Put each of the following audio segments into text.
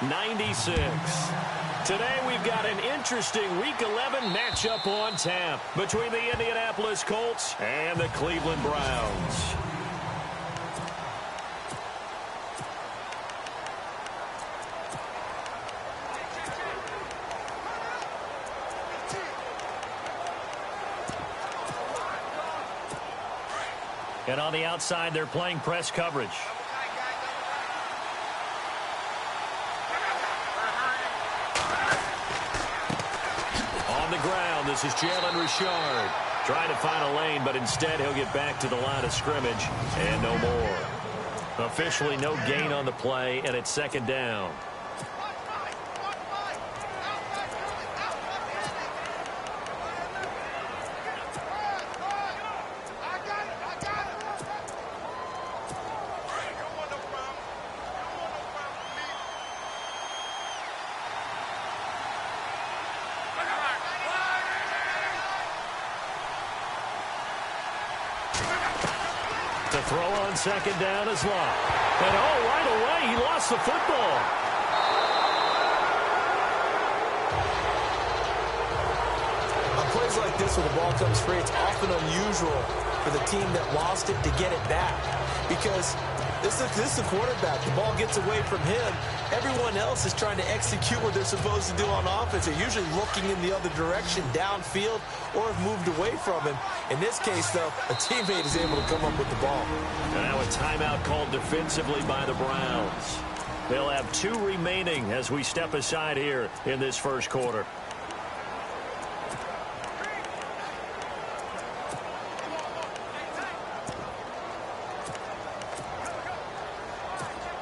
96. Today we've got an interesting Week 11 matchup on tap between the Indianapolis Colts and the Cleveland Browns. And on the outside, they're playing press coverage. On the ground, this is Jalen Richard. Trying to find a lane, but instead he'll get back to the line of scrimmage and no more. Officially no gain on the play, and it's second down. To throw on second down is Locke. And right away, he lost the football. On plays like this where the ball comes free, it's often unusual for the team that lost it to get it back. Because this is the quarterback. The ball gets away from him. Everyone else is trying to execute what they're supposed to do on offense. They're usually looking in the other direction, downfield, or have moved away from him. In this case, though, a teammate is able to come up with the ball. And now a timeout called defensively by the Browns. They'll have 2 remaining as we step aside here in this first quarter.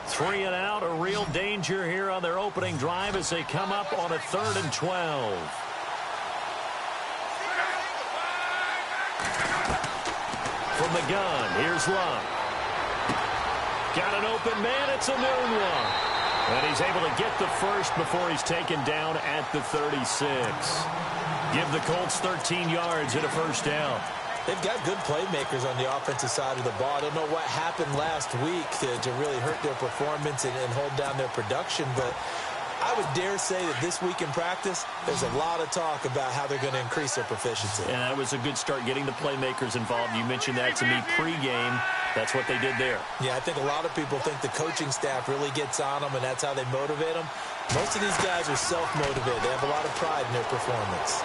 Three and out, a real danger here on their opening drive as they come up on a 3rd and 12. From the gun, here's Locke. Got an open man, it's a noon one. And he's able to get the first before he's taken down at the 36. Give the Colts 13 yards and a first down. They've got good playmakers on the offensive side of the ball. I don't know what happened last week to really hurt their performance and hold down their production, but I would dare say that this week in practice, there's a lot of talk about how they're going to increase their proficiency. And that was a good start getting the playmakers involved. You mentioned that to me pregame. That's what they did there. Yeah, I think a lot of people think the coaching staff really gets on them, and that's how they motivate them. Most of these guys are self-motivated. They have a lot of pride in their performance.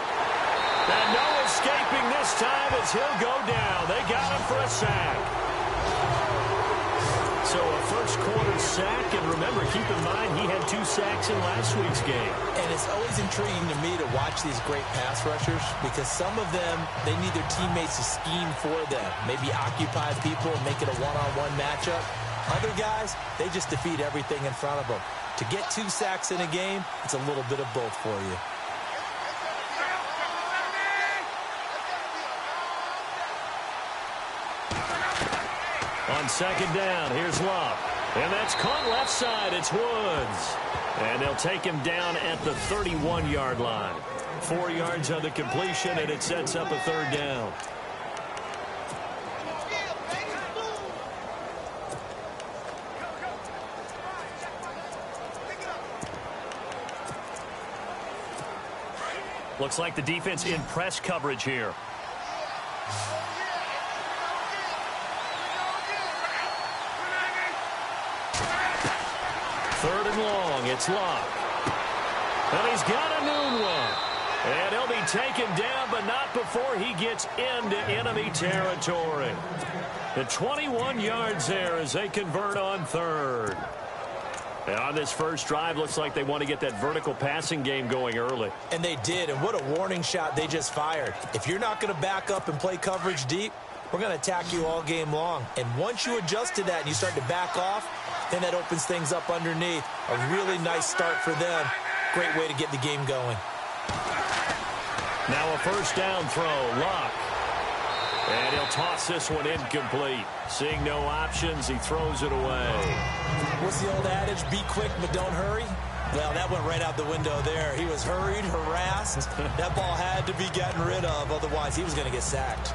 And no escaping this time as he'll go down. They got him for a sack. So a first quarter sack, and remember, keep in mind, he had 2 sacks in last week's game. And it's always intriguing to me to watch these great pass rushers because some of them, they need their teammates to scheme for them. Maybe occupy people and make it a one-on-one matchup. Other guys, they just defeat everything in front of them. To get 2 sacks in a game, it's a little bit of both for you. On second down, here's Locke. And that's caught left side. It's Woods. And they'll take him down at the 31-yard line. 4 yards on the completion, and it sets up a 3rd down. Looks like the defense in press coverage here. Third and long, it's Locke. And he's got a noon one. And he'll be taken down, but not before he gets into enemy territory. The 21 yards there as they convert on 3rd. And on this first drive, looks like they want to get that vertical passing game going early. And they did, and what a warning shot they just fired. If you're not going to back up and play coverage deep, we're going to attack you all game long. And once you adjust to that and you start to back off, then that opens things up underneath. A really nice start for them. Great way to get the game going. Now a first down throw, Locke. And he'll toss this one incomplete. Seeing no options, he throws it away. What's the old adage? Be quick, but don't hurry. Well, that went right out the window there. He was hurried, harassed. That ball had to be gotten rid of. Otherwise, he was going to get sacked.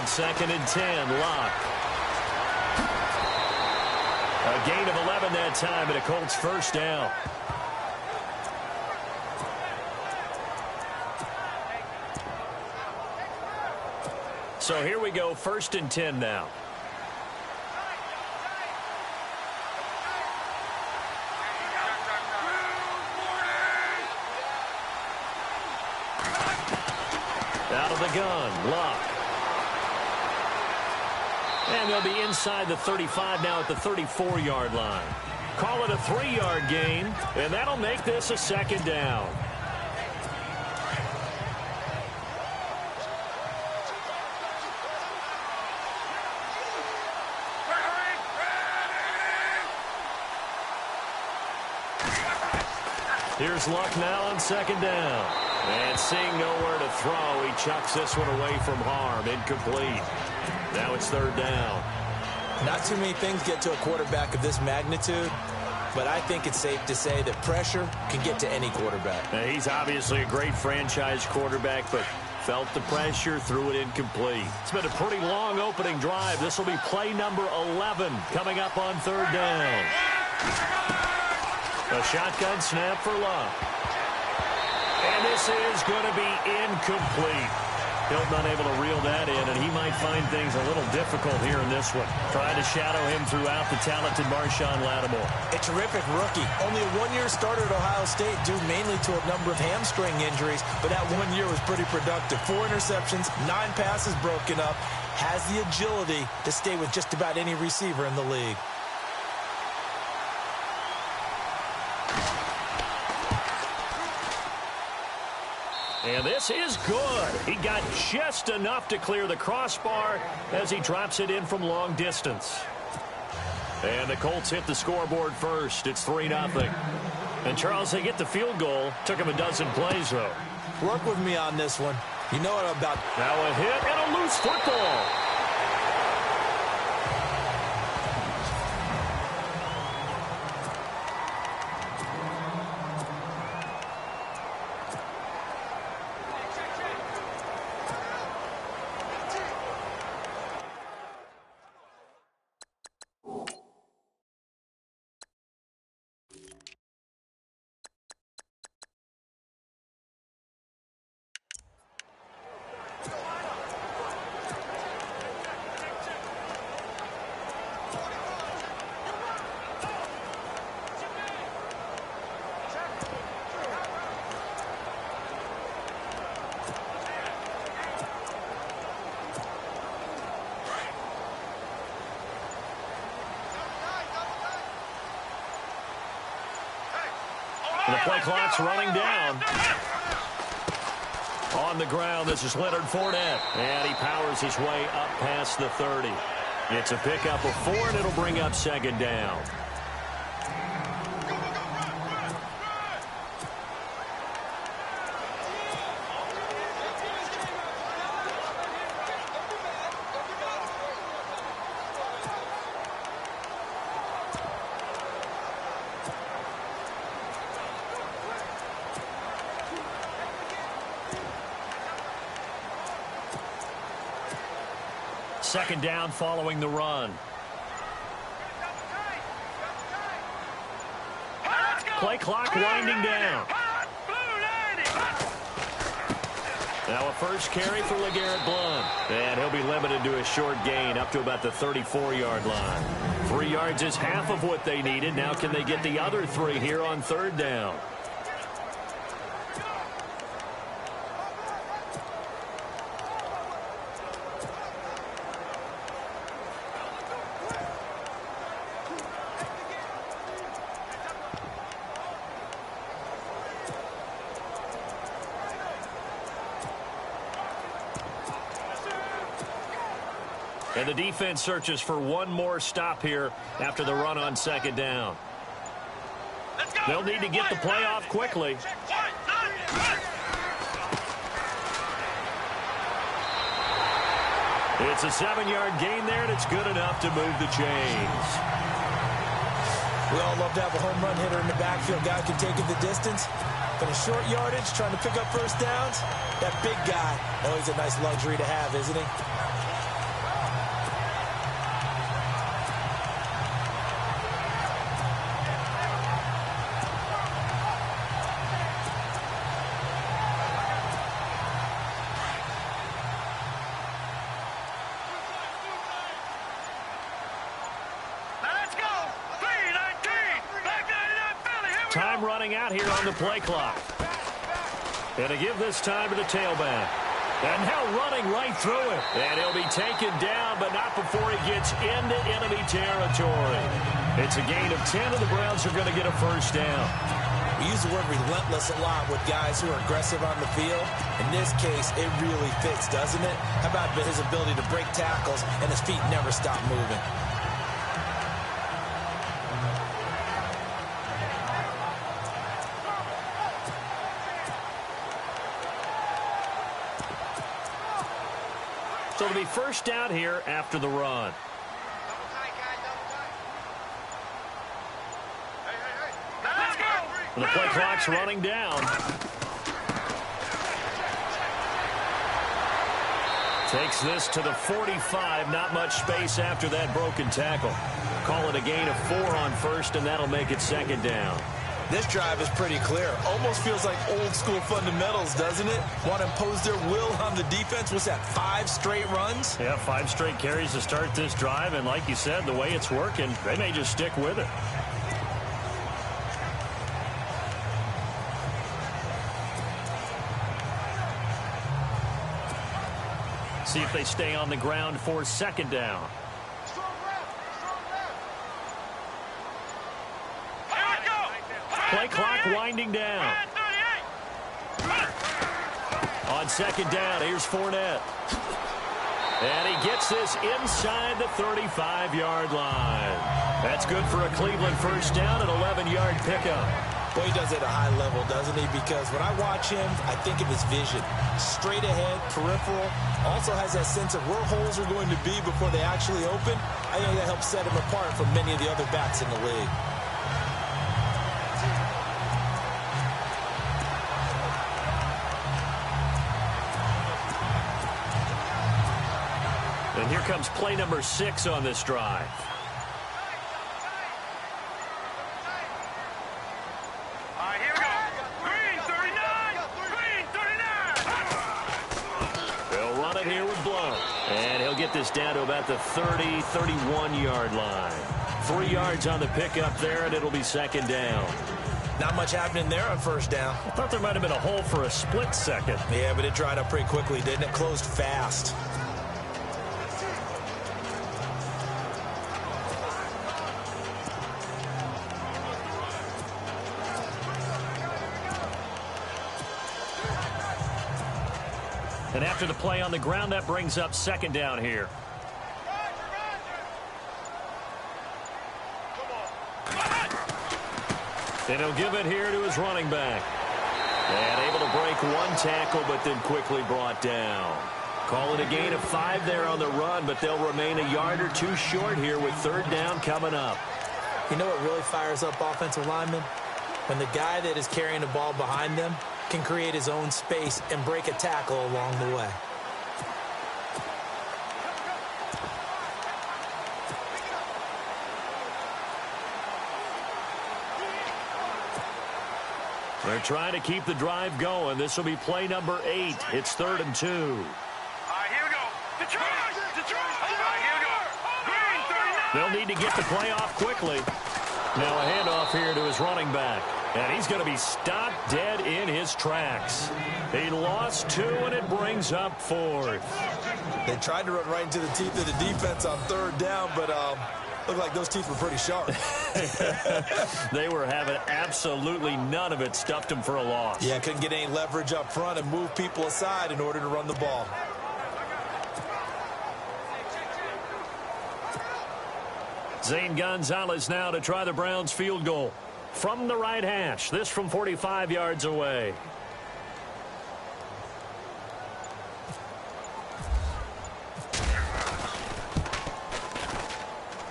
On 2nd and 10, Locke. A gain of 11 that time, and a Colts first down. So here we go, 1st and 10 now. Out of the gun, Locke. And they'll be inside the 35 now at the 34-yard line. Call it a 3-yard gain, and that'll make this a 2nd down. Here's Luck now on 2nd down. And seeing nowhere to throw, he chucks this one away from harm. Incomplete. Now it's 3rd down. Not too many things get to a quarterback of this magnitude, but I think it's safe to say that pressure can get to any quarterback. Now, he's obviously a great franchise quarterback, but felt the pressure, threw it incomplete. It's been a pretty long opening drive. This will be play number 11 coming up on 3rd down. A shotgun snap for Luck. And this is going to be incomplete. Hilton unable to reel that in, and he might find things a little difficult here in this one. Trying to shadow him throughout, the talented Marshawn Lattimore. A terrific rookie. Only a one-year starter at Ohio State due mainly to a number of hamstring injuries, but that 1 year was pretty productive. 4 interceptions, 9 passes broken up. Has the agility to stay with just about any receiver in the league. And this is good. He got just enough to clear the crossbar as he drops it in from long distance. And the Colts hit the scoreboard first. It's 3-0. And, Charles, they get the field goal. Took him a dozen plays, though. Work with me on this one. You know what I'm about. Now a hit and a loose football. The play clock's running down. On the ground, this is Leonard Fournette. And he powers his way up past the 30. It's a pickup of 4, and it'll bring up 2nd down. Second down following the run. Play clock winding down. Now a first carry for LeGarrette Blount. And he'll be limited to a short gain up to about the 34-yard line. 3 yards is half of what they needed. Now can they get the other 3 here on 3rd down? And the defense searches for one more stop here after the run on 2nd down. They'll need to get the play off quickly. It's a 7-yard gain there, and it's good enough to move the chains. We all love to have a home run hitter in the backfield. Guy can take it the distance. But a short yardage, trying to pick up first downs, that big guy, always a nice luxury to have, isn't he? Time running out here on the play clock. And to give this time to the tailback. And now running right through it. And he'll be taken down, but not before he gets into enemy territory. It's a gain of 10, and the Browns are going to get a first down. We use the word relentless a lot with guys who are aggressive on the field. In this case, it really fits, doesn't it? How about his ability to break tackles and his feet never stop moving? So it'll be first down here after the run. And the play clock's running down. Takes this to the 45. Not much space after that broken tackle. Call it a gain of 4 on first, and that'll make it second down. This drive is pretty clear. Almost feels like old school fundamentals, doesn't it? Want to impose their will on the defense. What's that, 5 straight runs? Yeah, 5 straight carries to start this drive. And like you said, the way it's working, they may just stick with it. See if they stay on the ground for second down. Play clock winding down. On second down, here's Fournette. And he gets this inside the 35-yard line. That's good for a Cleveland first down, an 11-yard pickup. Boy, he does it at a high level, doesn't he? Because when I watch him, I think of his vision. Straight ahead, peripheral. Also has that sense of where holes are going to be before they actually open. I think that helps set him apart from many of the other backs in the league. And here comes play number 6 on this drive. Here we go. Green 39. Green 39. They'll run it here with Blow. And he'll get this down to about the 30, 31-yard line. 3 yards on the pickup there, and it'll be second down. Not much happening there on first down. I thought there might have been a hole for a split second. Yeah, but it dried up pretty quickly, didn't it? Closed fast. And after the play on the ground, that brings up second down here. And he'll give it here to his running back. And able to break 1 tackle, but then quickly brought down. Call it a gain of 5 there on the run, but they'll remain a yard or 2 short here with third down coming up. You know what really fires up offensive linemen? When the guy that is carrying the ball behind them can create his own space and break a tackle along the way. They're trying to keep the drive going. This will be play number 8. It's 3rd and 2. Here we go. Detroit. Here we go. Green 39. They'll need to get the play off quickly. Now a handoff here to his running back. And he's going to be stopped dead in his tracks. He lost 2, and it brings up 4th. They tried to run right into the teeth of the defense on 3rd down, but looked like those teeth were pretty sharp. They were having absolutely none of it. Stuffed him for a loss. Yeah, couldn't get any leverage up front and move people aside in order to run the ball. Zane Gonzalez now to try the Browns field goal from the right hash. This from 45 yards away.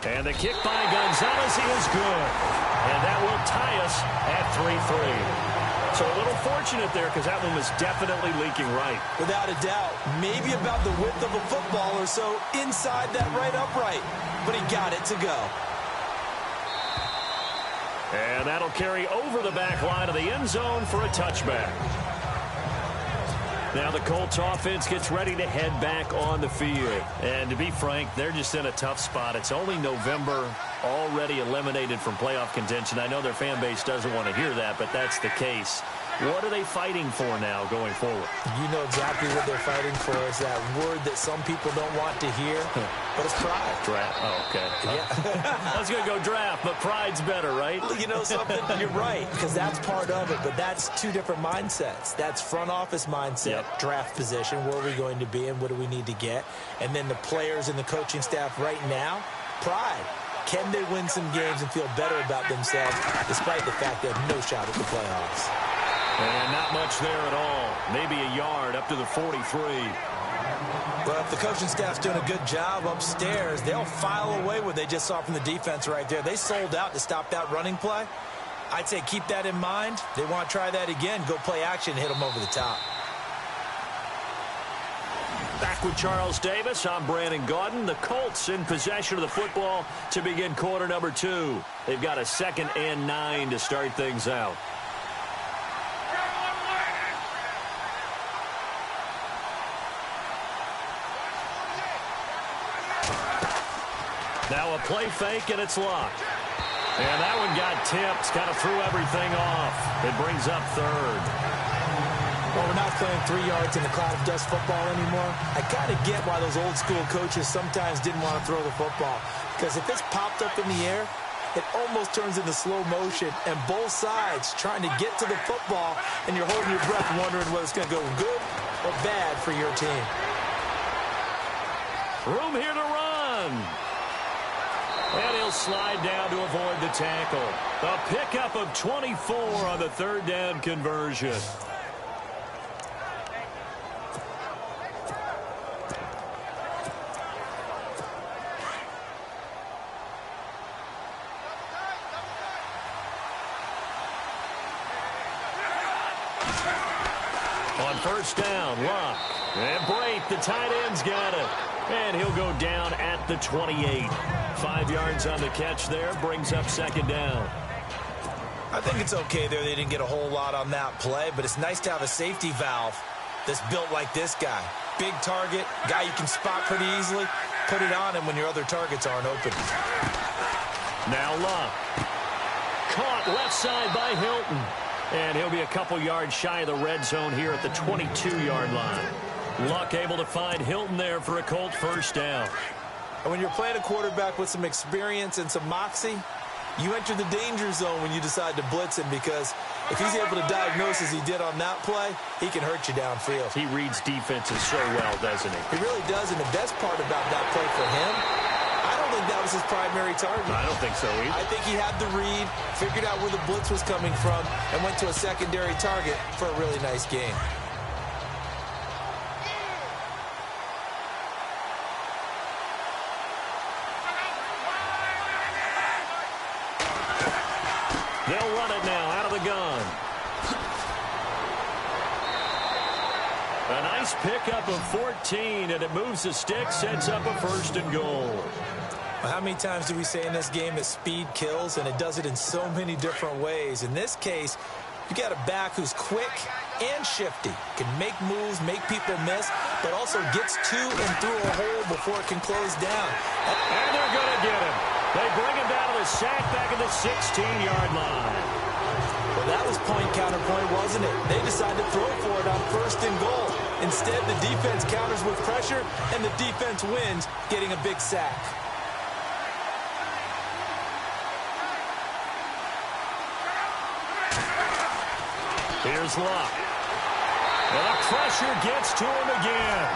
And the kick by Gonzalez is good. And that will tie us at 3-3. So a little fortunate there because that one was definitely leaking right. Without a doubt. Maybe about the width of a football or so inside that right upright. But he got it to go. And that'll carry over the back line of the end zone for a touchback. Now the Colts offense gets ready to head back on the field. And to be frank, they're just in a tough spot. It's only November. already eliminated from playoff contention. I know their fan base doesn't want to hear that, but that's the case. What are they fighting for now going forward? You know exactly what they're fighting for. Is that word that some people don't want to hear, but it's pride. Draft. Oh, okay. Yeah. I was going to go draft, but pride's better, right? You know something? You're right, because that's part of it, but that's two different mindsets. That's front office mindset, draft position, where are we going to be and what do we need to get? And then the players and the coaching staff right now, pride. Can they win some games and feel better about themselves despite the fact they have no shot at the playoffs? And not much there at all. Maybe a yard up to the 43. Well, if the coaching staff's doing a good job upstairs, they'll file away what they just saw from the defense right there. They sold out to stop that running play. I'd say keep that in mind. They want to try that again. Go play action and hit them over the top. Back with Charles Davis. I'm Brandon Gaudin. The Colts in possession of the football to begin quarter number 2. They've got a 2nd and 9 to start things out. Now a play fake, and it's locked. And that one got tipped, kind of threw everything off. It brings up 3rd. Well, we're not playing 3 yards in a cloud of dust football anymore. I kind of get why those old school coaches sometimes didn't want to throw the football. Because if it's popped up in the air, it almost turns into slow motion. And both sides trying to get to the football, and you're holding your breath wondering whether it's going to go good or bad for your team. Room here to run. And he'll slide down to avoid the tackle. A pickup of 24 on the 3rd down conversion. On 1st down, Luck. And Brate, the tight end's got it. And he'll go down at the 28. 5 yards on the catch there, brings up 2nd down. I think it's okay there. They didn't get a whole lot on that play, but it's nice to have a safety valve that's built like this guy. Big target, guy you can spot pretty easily. Put it on him when your other targets aren't open. Now Luck. Caught left side by Hilton. And he'll be a couple yards shy of the red zone here at the 22-yard line. Luck able to find Hilton there for a Colt 1st down. And when you're playing a quarterback with some experience and some moxie, you enter the danger zone when you decide to blitz him, because if he's able to diagnose as he did on that play, he can hurt you downfield. He reads defenses so well, doesn't he? He really does, and the best part about that play for him, I don't think that was his primary target. I don't think so either. I think he had the read, figured out where the blitz was coming from, and went to a secondary target for a really nice game. They'll run it now out of the gun. A nice pickup of 14, and it moves the stick, sets up a 1st and goal. Well, how many times do we say in this game that speed kills, and it does it in so many different ways? In this case, you got a back who's quick and shifty, can make moves, make people miss, but also gets to and through a hole before it can close down. And they're going to get him. They bring him down to the sack back at the 16-yard line. Well, that was point counterpoint, wasn't it? They decided to throw for it on 1st and goal. Instead, the defense counters with pressure, and the defense wins, getting a big sack. Here's Luck. And the pressure gets to him again.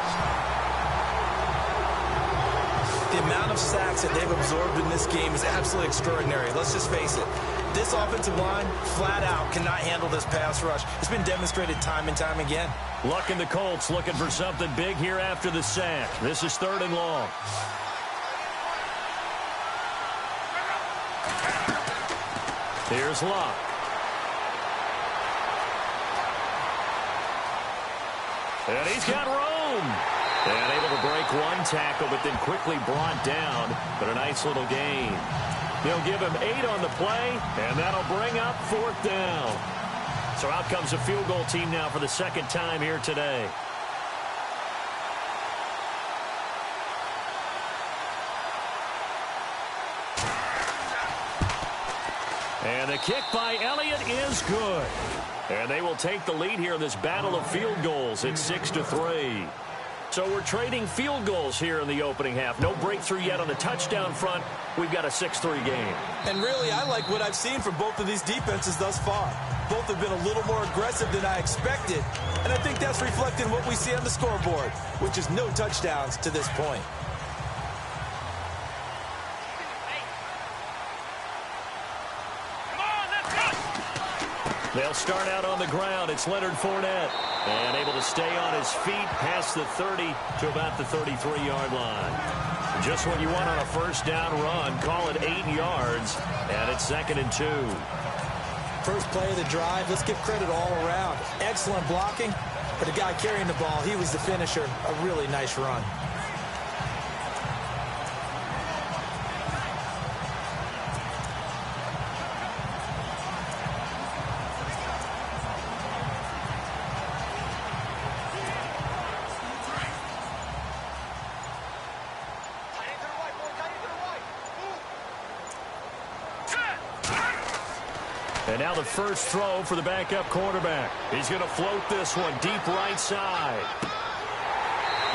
The amount of sacks that they've absorbed in this game is absolutely extraordinary. Let's just face it. This offensive line, flat out, cannot handle this pass rush. It's been demonstrated time and time again. Luck and the Colts looking for something big here after the sack. This is 3rd and long. Here's Luck. And he's got room. And able to break one tackle, but then quickly brought down. But a nice little gain. They'll give him 8 on the play, and that'll bring up 4th down. So out comes a field goal team now for the 2nd time here today. And the kick by Elliott is good. And they will take the lead here in this battle of field goals at 6-3. So we're trading field goals here in the opening half. No breakthrough yet on the touchdown front. We've got a 6-3 game. And really, I like what I've seen from both of these defenses thus far. Both have been a little more aggressive than I expected. And I think that's reflected in what we see on the scoreboard, which is no touchdowns to this point. They'll start out on the ground. It's Leonard Fournette. And able to stay on his feet past the 30 to about the 33-yard line. Just what you want on a first down run. Call it 8 yards. And it's 2nd and 2. First play of the drive. Let's give credit all around. Excellent blocking. But the guy carrying the ball, he was the finisher. A really nice run. And now the first throw for the backup quarterback. He's going to float this one deep right side.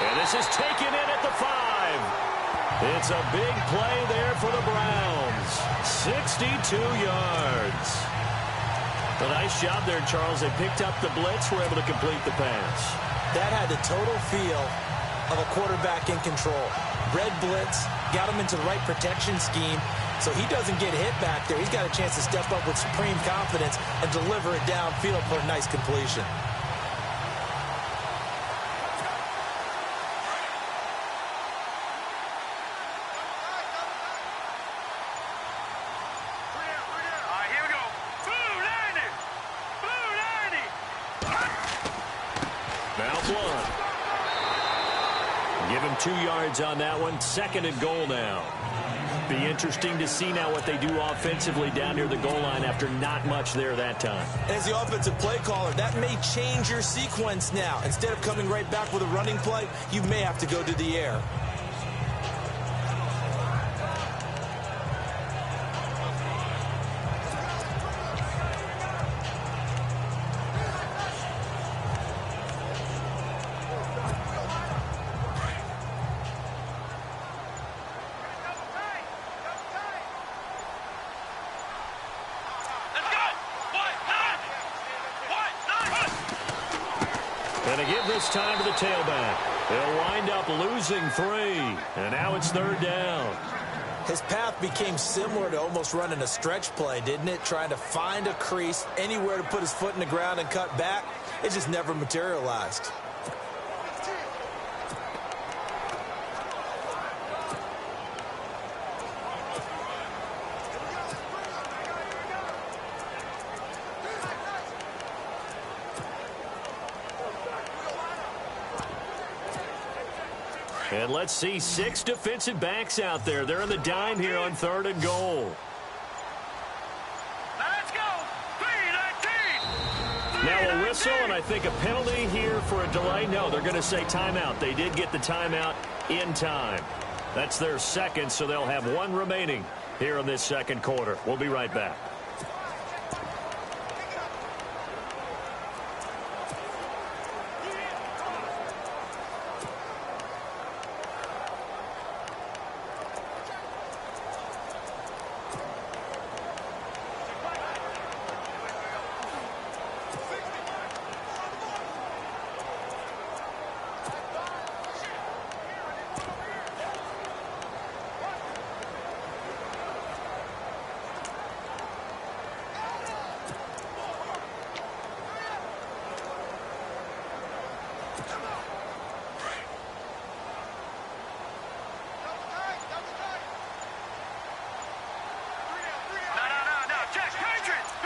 And this is taken in at the 5. It's a big play there for the Browns. 62 yards. A nice job there, Charles. They picked up the blitz, were able to complete the pass. That had the total feel of a quarterback in control. Red blitz, got him into the right protection scheme, so he doesn't get hit back there. He's got a chance to step up with supreme confidence and deliver it downfield for a nice completion. Here we go. Blue 90. Blue 90. Now Blunt. Give him 2 yards on that one. 2nd and goal now. Be interesting to see now what they do offensively down near the goal line after not much there that time. As the offensive play caller, that may change your sequence now. Instead of coming right back with a running play, you may have to go to the air. And to give this time to the tailback. They'll wind up losing 3. And now it's 3rd down. His path became similar to almost running a stretch play, didn't it? Trying to find a crease, anywhere to put his foot in the ground and cut back. It just never materialized. And let's see 6 defensive backs out there. They're in the dime here on 3rd and goal. Let's go. 3-19. Now a whistle and I think a penalty here for a delay. No, they're going to say timeout. They did get the timeout in time. That's their 2nd, so they'll have 1 remaining here in this 2nd quarter. We'll be right back.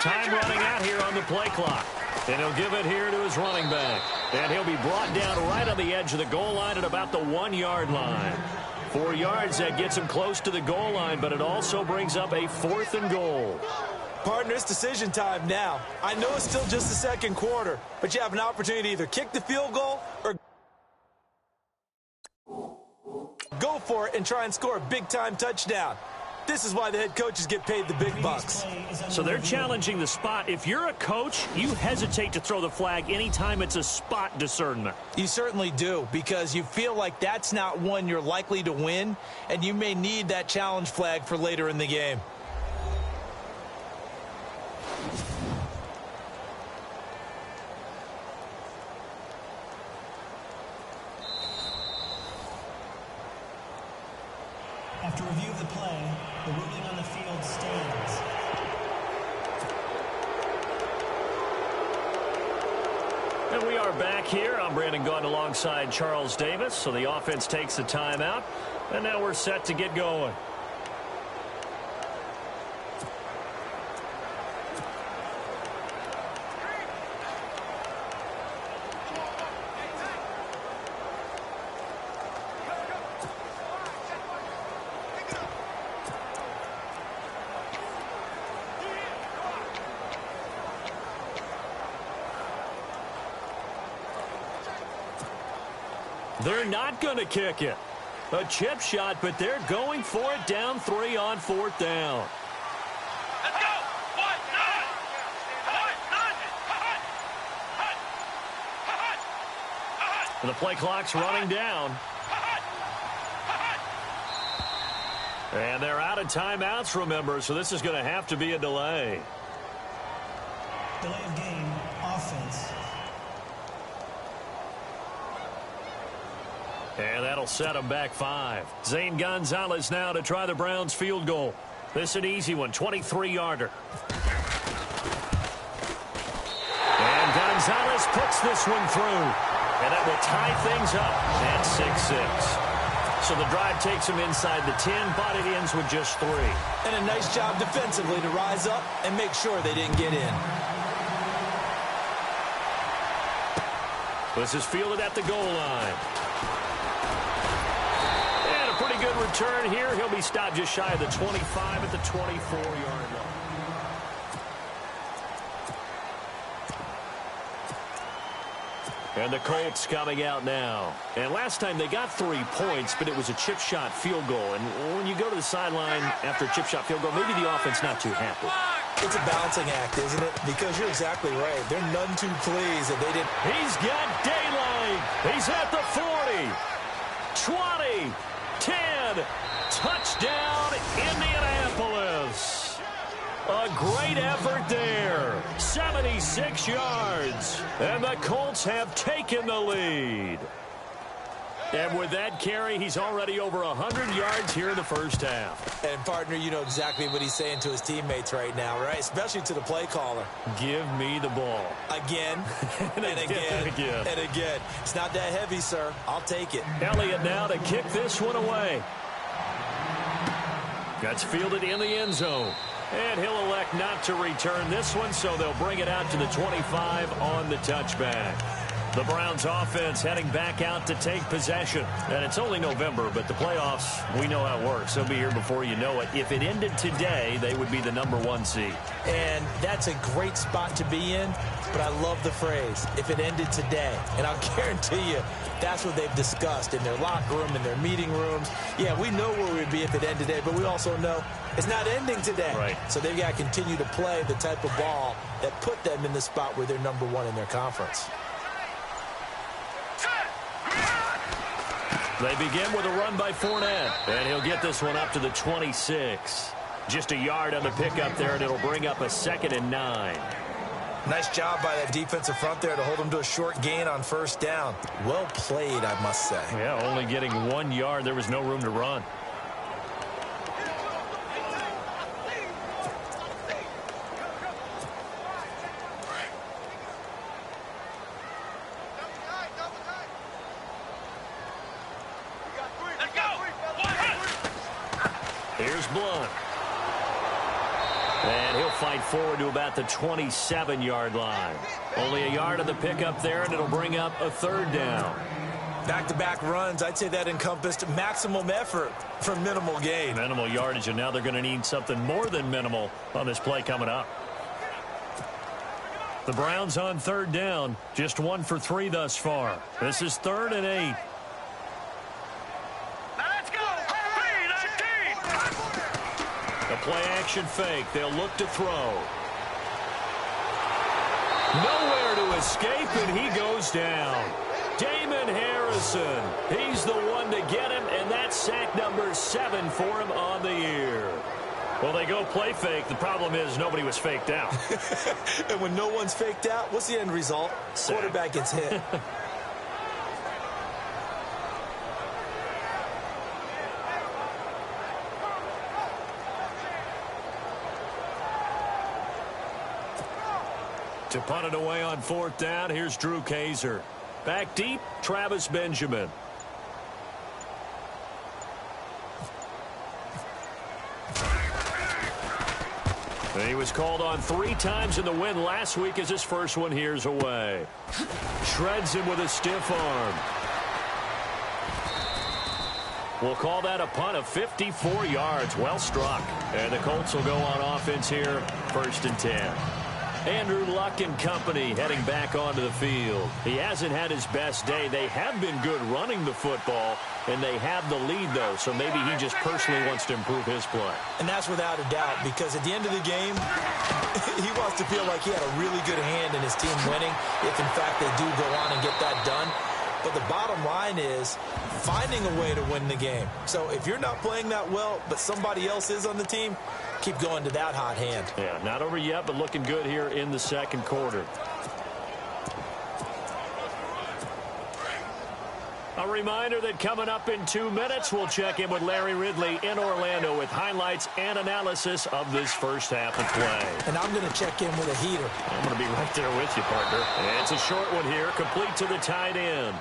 Time running out here on the play clock. And he'll give it here to his running back. And he'll be brought down right on the edge of the goal line at about the 1-yard line. 4 yards, that gets him close to the goal line, but it also brings up a 4th and goal. Partner, it's decision time now. I know it's still just the 2nd quarter, but you have an opportunity to either kick the field goal or go for it and try and score a big-time touchdown. This is why the head coaches get paid the big bucks. So they're challenging the spot. If you're a coach, you hesitate to throw the flag anytime it's a spot discernment. You certainly do, because you feel like that's not one you're likely to win, and you may need that challenge flag for later in the game. After review of the play, the ruling on the field stands. And we are back here. I'm Brandon Gaudin alongside Charles Davis. So the offense takes the timeout, and now we're set to get going. They're not going to kick it. A chip shot, but they're going for it down 3 on 4th down. Let's go! What? And the play clock's running down. And they're out of timeouts, remember, so this is going to have to be a delay. Delay of game, offense. And that'll set them back 5. Zane Gonzalez now to try the Browns field goal. This an easy one, 23-yarder. And Gonzalez puts this one through. And that will tie things up at 6-6. So the drive takes them inside the 10, but it ends with just 3. And a nice job defensively to rise up and make sure they didn't get in. This is fielded at the goal line. Pretty good return here. He'll be stopped just shy of the 25 at the 24-yard line. And the Colts coming out now. And last time they got 3 points, but it was a chip shot field goal. And when you go to the sideline after a chip shot field goal, maybe the offense not too happy. It's a balancing act, isn't it? Because you're exactly right. They're none too pleased that they didn't. He's got daylight. He's at the 40, 20, 10, touchdown Indianapolis. A great effort there. 76 yards. And the Colts have taken the lead. And with that carry, he's already over 100 yards here in the first half. And, partner, you know exactly what he's saying to his teammates right now, right? Especially to the play caller. Give me the ball. Again, and again, and again. It's not that heavy, sir. I'll take it. Elliott now to kick this one away. That's fielded in the end zone. And he'll elect not to return this one, so they'll bring it out to the 25 on the touchback. The Browns offense heading back out to take possession. And it's only November, but the playoffs, we know how it works. They'll be here before you know it. If it ended today, they would be the #1 seed. And that's a great spot to be in, but I love the phrase, if it ended today. And I'll guarantee you, that's what they've discussed in their locker room, in their meeting rooms. Yeah, we know where we'd be if it ended today, but we also know it's not ending today. Right. So they've got to continue to play the type of ball that put them in the spot where they're #1 in their conference. They begin with a run by Fournette, and he'll get this one up to the 26. Just a yard on the pickup there, and it'll bring up a 2nd and 9. Nice job by that defensive front there to hold him to a short gain on first down. Well played, I must say. Yeah, only getting 1 yard. There was no room to run. Here's Blunt. And he'll fight forward to about the 27-yard line. Only a yard on the pickup there, and it'll bring up a 3rd down. Back-to-back runs, I'd say that encompassed maximum effort for minimal gain. Minimal yardage, and now they're going to need something more than minimal on this play coming up. The Browns on 3rd down, just 1 for 3 thus far. This is 3rd and 8. A play-action fake. They'll look to throw. Nowhere to escape, and he goes down. Damon Harrison. He's the one to get him, and that's sack number 7 for him on the year. Well, they go play fake. The problem is nobody was faked out. And when no one's faked out, what's the end result? Sack. Quarterback gets hit. To punt it away on 4th down, here's Drew Kaiser. Back deep, Travis Benjamin. He was called on 3 times in the win last week as his first one here's away. Shreds him with a stiff arm. We'll call that a punt of 54 yards. Well struck. And the Colts will go on offense here, 1st and 10. Andrew Luck and company heading back onto the field. He hasn't had his best day. They have been good running the football, and they have the lead, though, so maybe he just personally wants to improve his play. And that's without a doubt, because at the end of the game, he wants to feel like he had a really good hand in his team winning, if, in fact, they do go on and get that done. But the bottom line is finding a way to win the game. So if you're not playing that well, but somebody else is on the team, keep going to that hot hand. Yeah, not over yet, but looking good here in the 2nd quarter. A reminder that coming up in 2 minutes, we'll check in with Larry Ridley in Orlando with highlights and analysis of this first half of play. And I'm going to check in with a heater. I'm going to be right there with you, partner. And it's a short one here, complete to the tight end.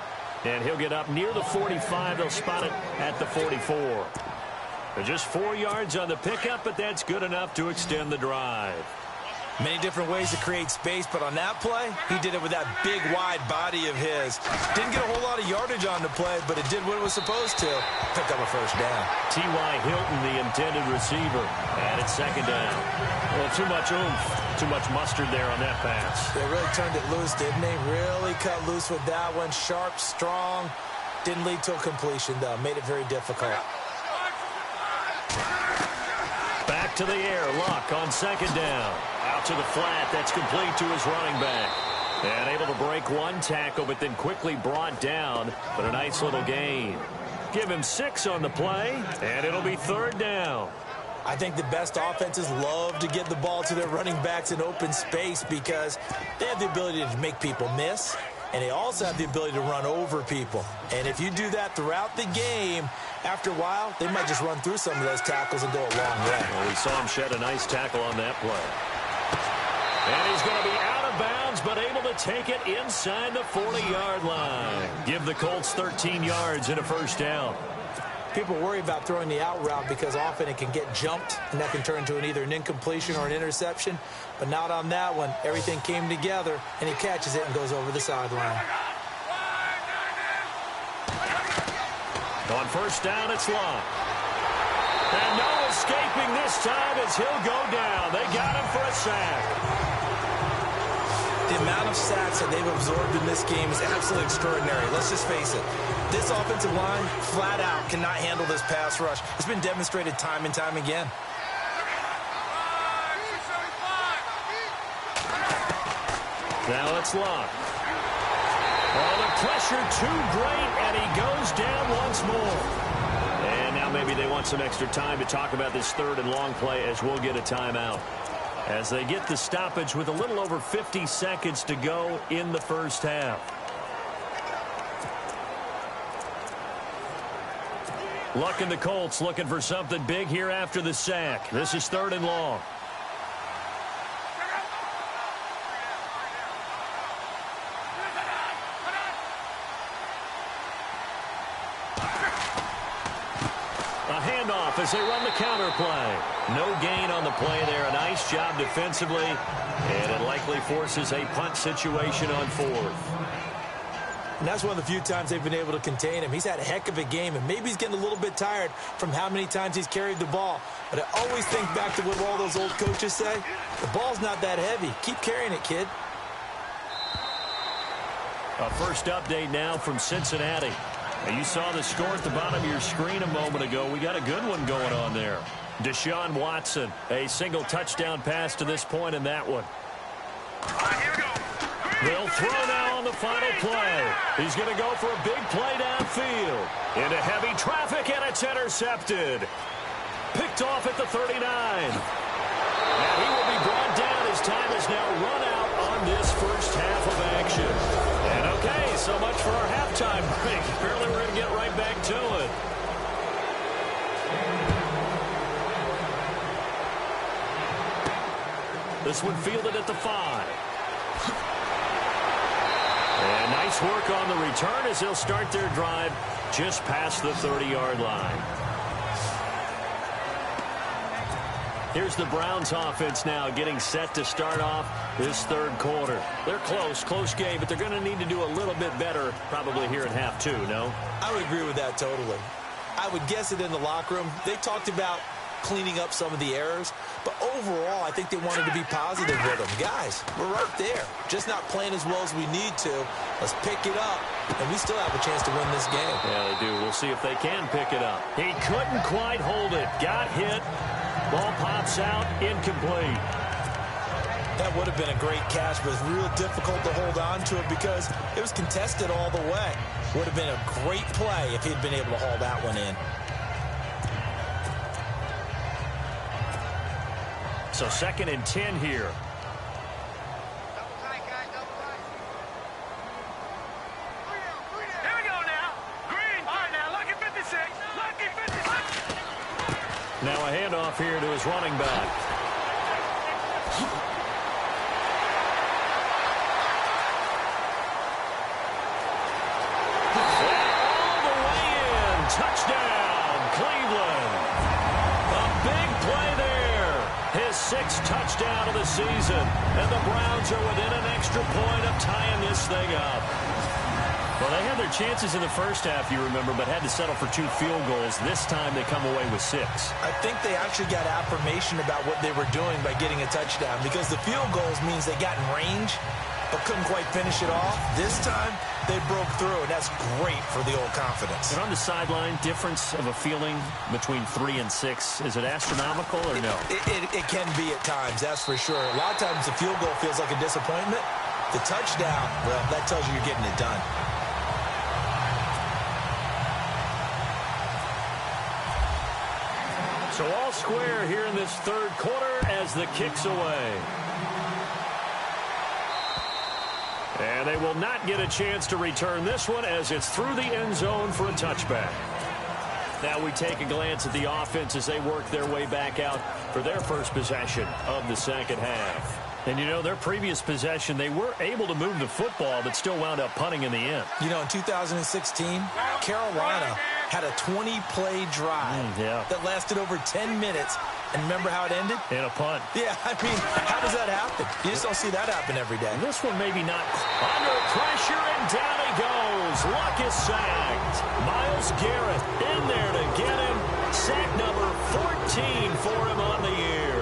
And he'll get up near the 45. They'll spot it at the 44. They're just 4 yards on the pickup, but that's good enough to extend the drive. Many different ways to create space, but on that play, he did it with that big, wide body of his. Didn't get a whole lot of yardage on the play, but it did what it was supposed to. Picked up a 1st down. T.Y. Hilton, the intended receiver, and it's 2nd down. Well, too much oomph, too much mustard there on that pass. They really turned it loose, didn't they? Really cut loose with that one. Sharp, strong. Didn't lead to a completion, though. Made it very difficult. Back to the air. Luck on 2nd down. Out to the flat. That's complete to his running back. And able to break 1 tackle, but then quickly brought down. But a nice little gain. Give him 6 on the play, and it'll be 3rd down. I think the best offenses love to get the ball to their running backs in open space because they have the ability to make people miss, and they also have the ability to run over people. And if you do that throughout the game, after a while, they might just run through some of those tackles and go a long way. Well, we saw him shed a nice tackle on that play. And he's going to be out of bounds, but able to take it inside the 40-yard line. Give the Colts 13 yards and a 1st down. People worry about throwing the out route because often it can get jumped, and that can turn into either an incompletion or an interception. But not on that one. Everything came together, and he catches it and goes over the sideline. On 1st down, it's Long. And no escaping this time as he'll go down. They got him for a sack. The amount of sacks that they've absorbed in this game is absolutely extraordinary. Let's just face it. This offensive line, flat out, cannot handle this pass rush. It's been demonstrated time and time again. Now it's Long. Oh, the pressure too great, and he goes down once more. And now maybe they want some extra time to talk about this 3rd and long play as we'll get a timeout. As they get the stoppage with a little over 50 seconds to go in the 1st half. Luck and the Colts looking for something big here after the sack. This is 3rd and long. As they run the counter play. No gain on the play there. A nice job defensively. And it likely forces a punt situation on 4th. And that's one of the few times they've been able to contain him. He's had a heck of a game, and maybe he's getting a little bit tired from how many times he's carried the ball. But I always think back to what all those old coaches say. The ball's not that heavy. Keep carrying it, kid. A first update now from Cincinnati. You saw the score at the bottom of your screen a moment ago. We got a good one going on there. Deshaun Watson, a single touchdown pass to this point in that one. Here we go. They'll throw now on the final play. He's going to go for a big play downfield. Into heavy traffic, and it's intercepted. Picked off at the 39. Now he will be brought down. His time has now run out on this first half of action. And okay, so much for our halftime break. Apparently we're going to get right back to it. This one fielded at the 5. And nice work on the return as they'll start their drive just past the 30-yard line. Here's the Browns offense now getting set to start off this third quarter. They're close game, but they're going to need to do a little bit better probably here at half 2, no? I would agree with that totally. I would guess it in the locker room. They talked about cleaning up some of the errors, but overall I think they wanted to be positive with them. Guys, we're right there. Just not playing as well as we need to. Let's pick it up, and we still have a chance to win this game. Yeah, they do. We'll see if they can pick it up. He couldn't quite hold it. Got hit. Ball pops out, incomplete. That would have been a great catch, but it's real difficult to hold on to it because it was contested all the way. Would have been a great play if he'd been able to haul that one in. So 2nd and 10 here. Double tight, guys, double tight. Here we go now. Green. All right, now, lucky 56. Lucky 56. Now a handoff here to his running back. All the way in. Touchdown, Cleveland. A big play there. His 6th touchdown of the season. And the Browns are within an extra point of tying this thing up. Well, they had their chances in the first half, you remember, but had to settle for 2 field goals. This time they come away with 6. I think they actually got affirmation about what they were doing by getting a touchdown because the field goals means they got in range but couldn't quite finish it off. This time, they broke through, and that's great for the old confidence. And on the sideline, difference of a feeling between 3 and 6, is it astronomical or no? It can be at times, that's for sure. A lot of times the field goal feels like a disappointment. The touchdown, well, that tells you you're getting it done. So all square here in this third quarter as the kick's away. And they will not get a chance to return this one as it's through the end zone for a touchback. Now we take a glance at the offense as they work their way back out for their first possession of the second half. And, you know, their previous possession, they were able to move the football but still wound up punting in the end. You know, in 2016, Carolina had a 20-play drive that lasted over 10 minutes. And remember how it ended? In a punt. Yeah, I mean, how does that happen? You just don't see that happen every day. This one maybe not. Under pressure, and down he goes. Luck is sacked. Myles Garrett in there to get him. Sack number 14 for him on the year.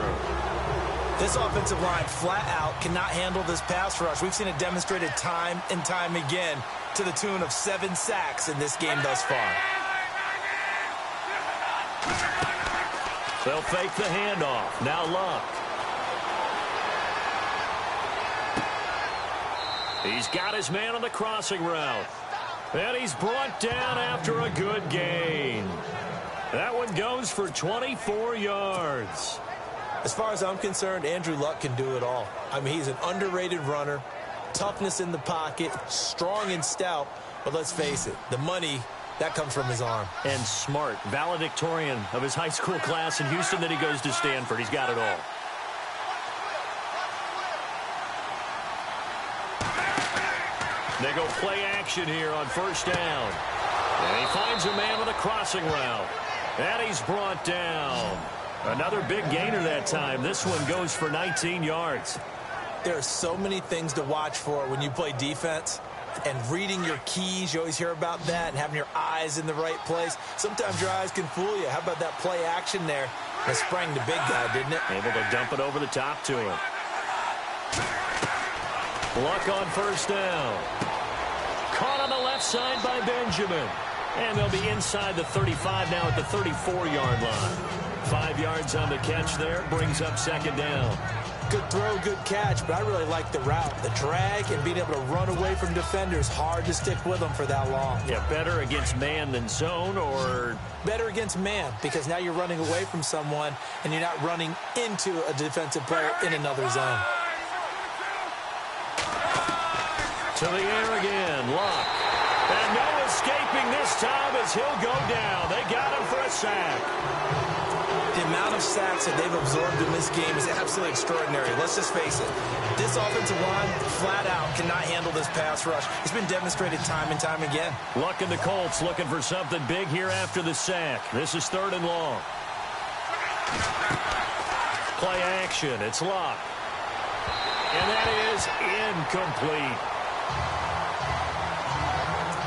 This offensive line flat out cannot handle this pass rush. We've seen it demonstrated time and time again to the tune of 7 sacks in this game thus far. They'll fake the handoff. Now Luck. He's got his man on the crossing route. And he's brought down after a good gain. That one goes for 24 yards. As far as I'm concerned, Andrew Luck can do it all. I mean, he's an underrated runner, toughness in the pocket, strong and stout. But let's face it, the money, that comes from his arm. And smart, valedictorian of his high school class in Houston, then he goes to Stanford. He's got it all. They go play action here on first down. And he finds a man with a crossing route. And he's brought down. Another big gainer that time. This one goes for 19 yards. There are so many things to watch for when you play defense. And reading your keys, you always hear about that, and having your eyes in the right place. Sometimes your eyes can fool you. How about that play action there? That sprang the big guy, didn't it? Able to dump it over the top to him. Luck on first down. Caught on the left side by Benjamin. And they'll be inside the 35 now at the 34-yard line. 5 yards on the catch there. Brings up second down. Good throw, good catch, but I really like the route. The drag and being able to run away from defenders. Hard to stick with them for that long. Yeah, better against man than zone, or? Better against man, because now you're running away from someone and you're not running into a defensive player in another zone. To the air again, Luck. And no escaping this time as he'll go down. They got him for a sack. The amount of sacks that they've absorbed in this game is absolutely extraordinary. Let's just face it. This offensive line, flat out, cannot handle this pass rush. It's been demonstrated time and time again. Luck and the Colts looking for something big here after the sack. This is 3rd and long. Play action. It's Luck. And that is incomplete.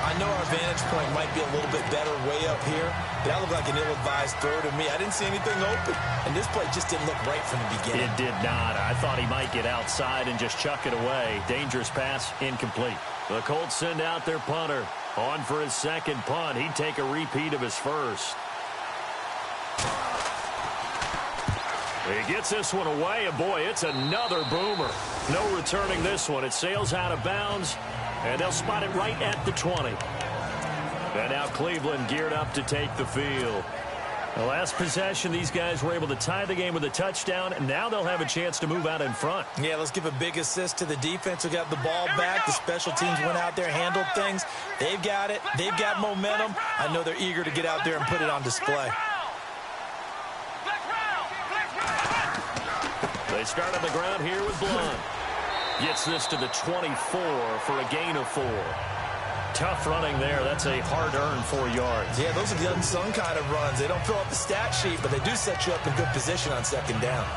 I know our vantage point might be a little bit better way up here, but that looked like an ill-advised throw to me. I didn't see anything open, and this play just didn't look right from the beginning. It did not. I thought he might get outside and just chuck it away. Dangerous pass, incomplete. The Colts send out their punter. On for his second punt. He'd take a repeat of his first. He gets this one away, and boy, it's another boomer. No returning this one. It sails out of bounds, and they'll spot it right at the 20. And now Cleveland geared up to take the field. The last possession, these guys were able to tie the game with a touchdown, and now they'll have a chance to move out in front. Yeah, let's give a big assist to the defense who got the ball back. The special teams went out there, handled things. They've got it. They've got momentum. I know they're eager to get out there and put it on display. They start on the ground here with Blunt. Gets this to the 24 for a gain of 4. Tough running there. That's a hard-earned 4 yards. Yeah, those are the unsung kind of runs. They don't fill up the stat sheet, but they do set you up in good position on second down.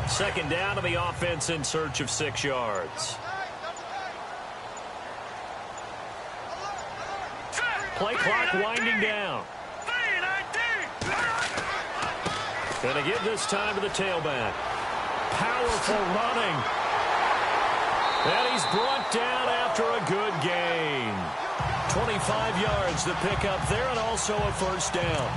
Second down to the offense in search of 6 yards. Play clock winding down. Gonna give this time to the tailback. Powerful running. And he's brought down after a good gain. 25 yards to pick up there, and also a first down.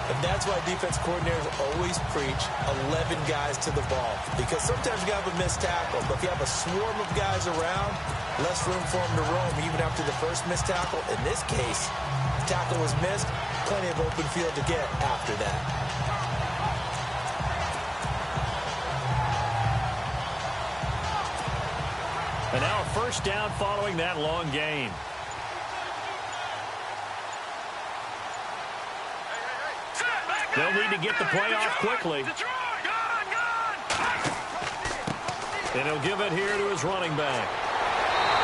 And that's why defense coordinators always preach 11 guys to the ball. Because sometimes you have a missed tackle, but if you have a swarm of guys around, less room for them to roam even after the first missed tackle. In this case, the tackle was missed, plenty of open field to get after that. And now a first down following that long gain. They'll need to get the play off quickly. And he'll give it here to his running back.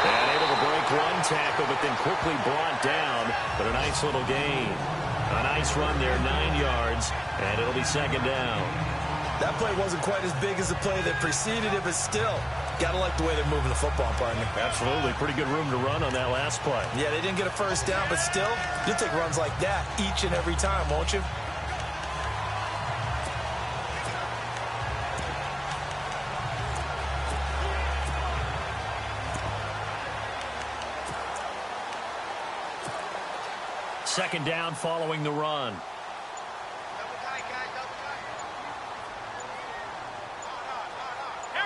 And able to break one tackle, but then quickly brought down. But a nice little gain. A nice run there, 9 yards. And it'll be second down. That play wasn't quite as big as the play that preceded it, but still, got to like the way they're moving the football, partner. Absolutely. Pretty good room to run on that last play. Yeah, they didn't get a first down, but still, you'll take runs like that each and every time, won't you? Second down following the run.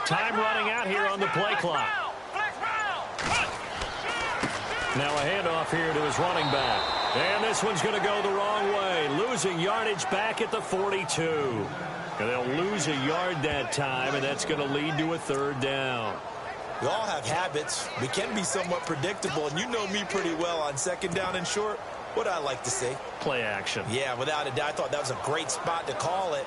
Time running out here on the play clock. Now a handoff here to his running back. And this one's going to go the wrong way. Losing yardage back at the 42. And they'll lose a yard that time, and that's going to lead to a third down. We all have habits. We can be somewhat predictable, and you know me pretty well on second down and short. What I like to say? Play action. Yeah, without a doubt. I thought that was a great spot to call it.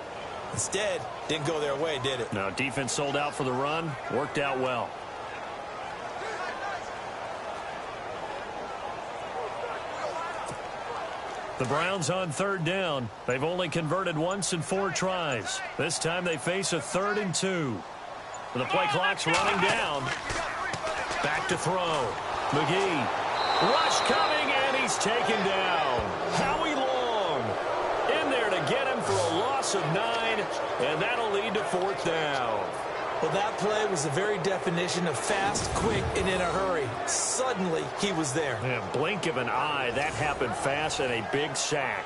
Instead, didn't go their way, did it? No, defense sold out for the run. Worked out well. The Browns on third down. They've only converted once in 4 tries. This time they face a 3rd and 2. The play clock's running down. Back to throw. McGee. Rush coming, and he's taken down. Howie Long of 9, and that'll lead to 4th down. Well, that play was the very definition of fast, quick, and in a hurry. Suddenly, he was there. Yeah, blink of an eye, that happened fast, and a big sack.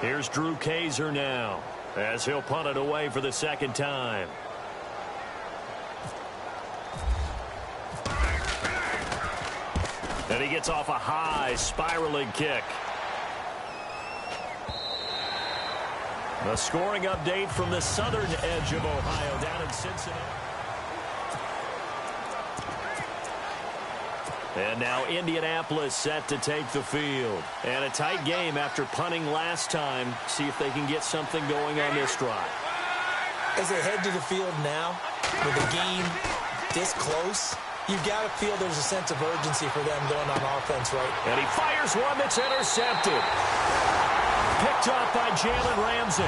Here's Drew Kaiser now, as he'll punt it away for the 2nd time. And he gets off a high, spiraling kick. A scoring update from the southern edge of Ohio, down in Cincinnati. And now Indianapolis set to take the field. And a tight game after punting last time. See if they can get something going on this drive. As they head to the field now, with the game this close, you've got to feel there's a sense of urgency for them going on offense, right? And he fires one that's intercepted. Picked off by Jalen Ramsey.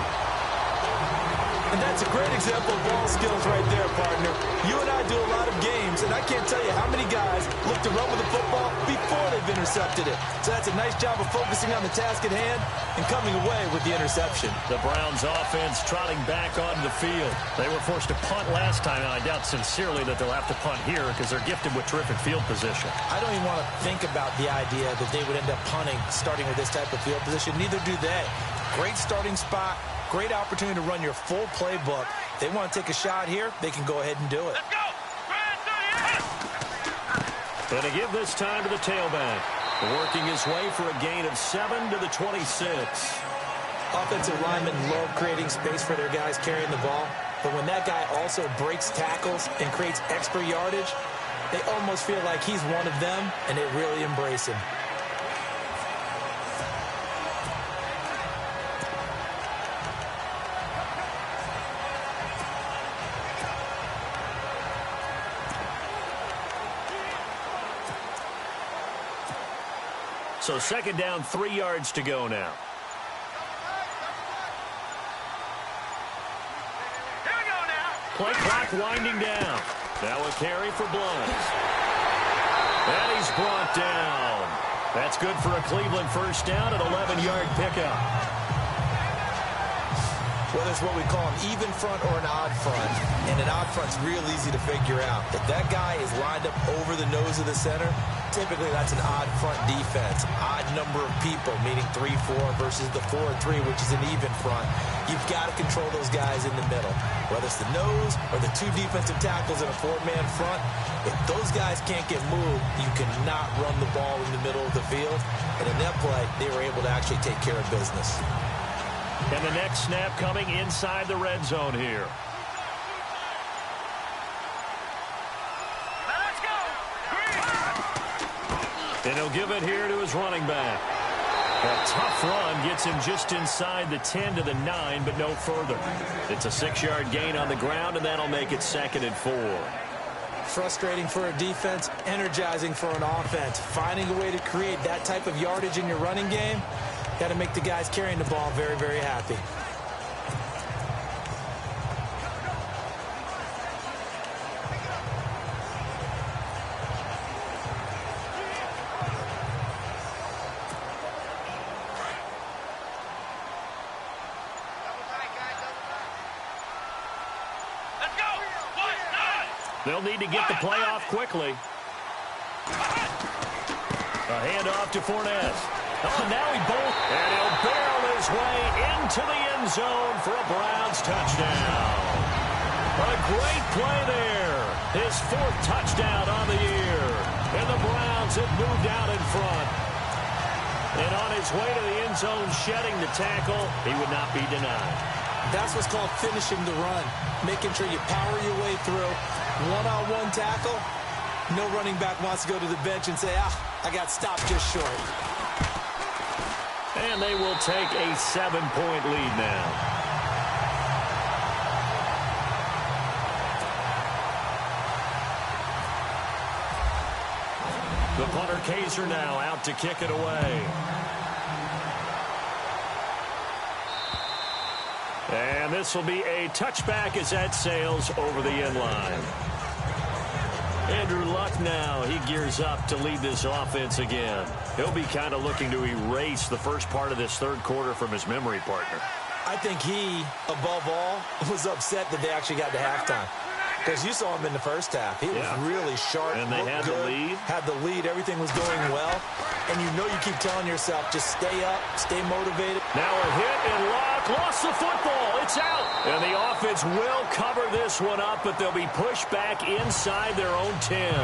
And that's a great example of ball skills right there, partner. You and I do a lot of games, and I can't tell you how many guys look to run with the football before they've intercepted it. So that's a nice job of focusing on the task at hand and coming away with the interception. The Browns offense trotting back onto the field. They were forced to punt last time, and I doubt sincerely that they'll have to punt here because they're gifted with terrific field position. I don't even want to think about the idea that they would end up punting starting with this type of field position. Neither do they. Great starting spot. Great opportunity to run your full playbook. They want to take a shot here, they can go ahead and do it. Let's go! And to give this time to the tailback. Working his way for a gain of 7 to the 26. Offensive linemen love creating space for their guys carrying the ball. But when that guy also breaks tackles and creates extra yardage, they almost feel like he's one of them, and they really embrace him. So 2nd down, 3 yards to go now. Here we go now. Play clock winding down. Now a carry for Blunt. And he's brought down. That's good for a Cleveland 1st down, an 11-yard pickup. Whether it's what we call an even front or an odd front, and an odd front's real easy to figure out. If that guy is lined up over the nose of the center, typically that's an odd front defense. Odd number of people, meaning 3-4 versus the 4-3, which is an even front. You've got to control those guys in the middle. Whether it's the nose or the 2 defensive tackles in a 4-man front, if those guys can't get moved, you cannot run the ball in the middle of the field. And in that play, they were able to actually take care of business. And the next snap coming inside the red zone here. Let's go! And he'll give it here to his running back. A tough run gets him just inside the 10 to the 9, but no further. It's a 6-yard gain on the ground, and that'll make it 2nd and 4. Frustrating for a defense, energizing for an offense. Finding a way to create that type of yardage in your running game, got to make the guys carrying the ball very, very happy. Let's go! They'll need to get the play off quickly. A handoff to Fournette. Oh, now he bolts, and he'll barrel his way into the end zone for a Browns touchdown. A great play there. His 4th touchdown on the year. And the Browns have moved out in front. And on his way to the end zone, shedding the tackle, he would not be denied. That's what's called finishing the run. Making sure you power your way through. One-on-one tackle. No running back wants to go to the bench and say, I got stopped just short. And they will take a 7-point lead now. The punter Kaiser now out to kick it away. And this will be a touchback as that sails over the end line. Andrew Luck now, he gears up to lead this offense again. He'll be kind of looking to erase the first part of this third quarter from his memory partner. I think he, above all, was upset that they actually got to halftime. Because you saw him in the first half. He was really sharp. And they had the lead. Had the lead. Everything was going well. And you know you keep telling yourself, just stay up, stay motivated. Now a hit, and Luck lost the football. It's out. And the offense will cover this one up, but they'll be pushed back inside their own 10.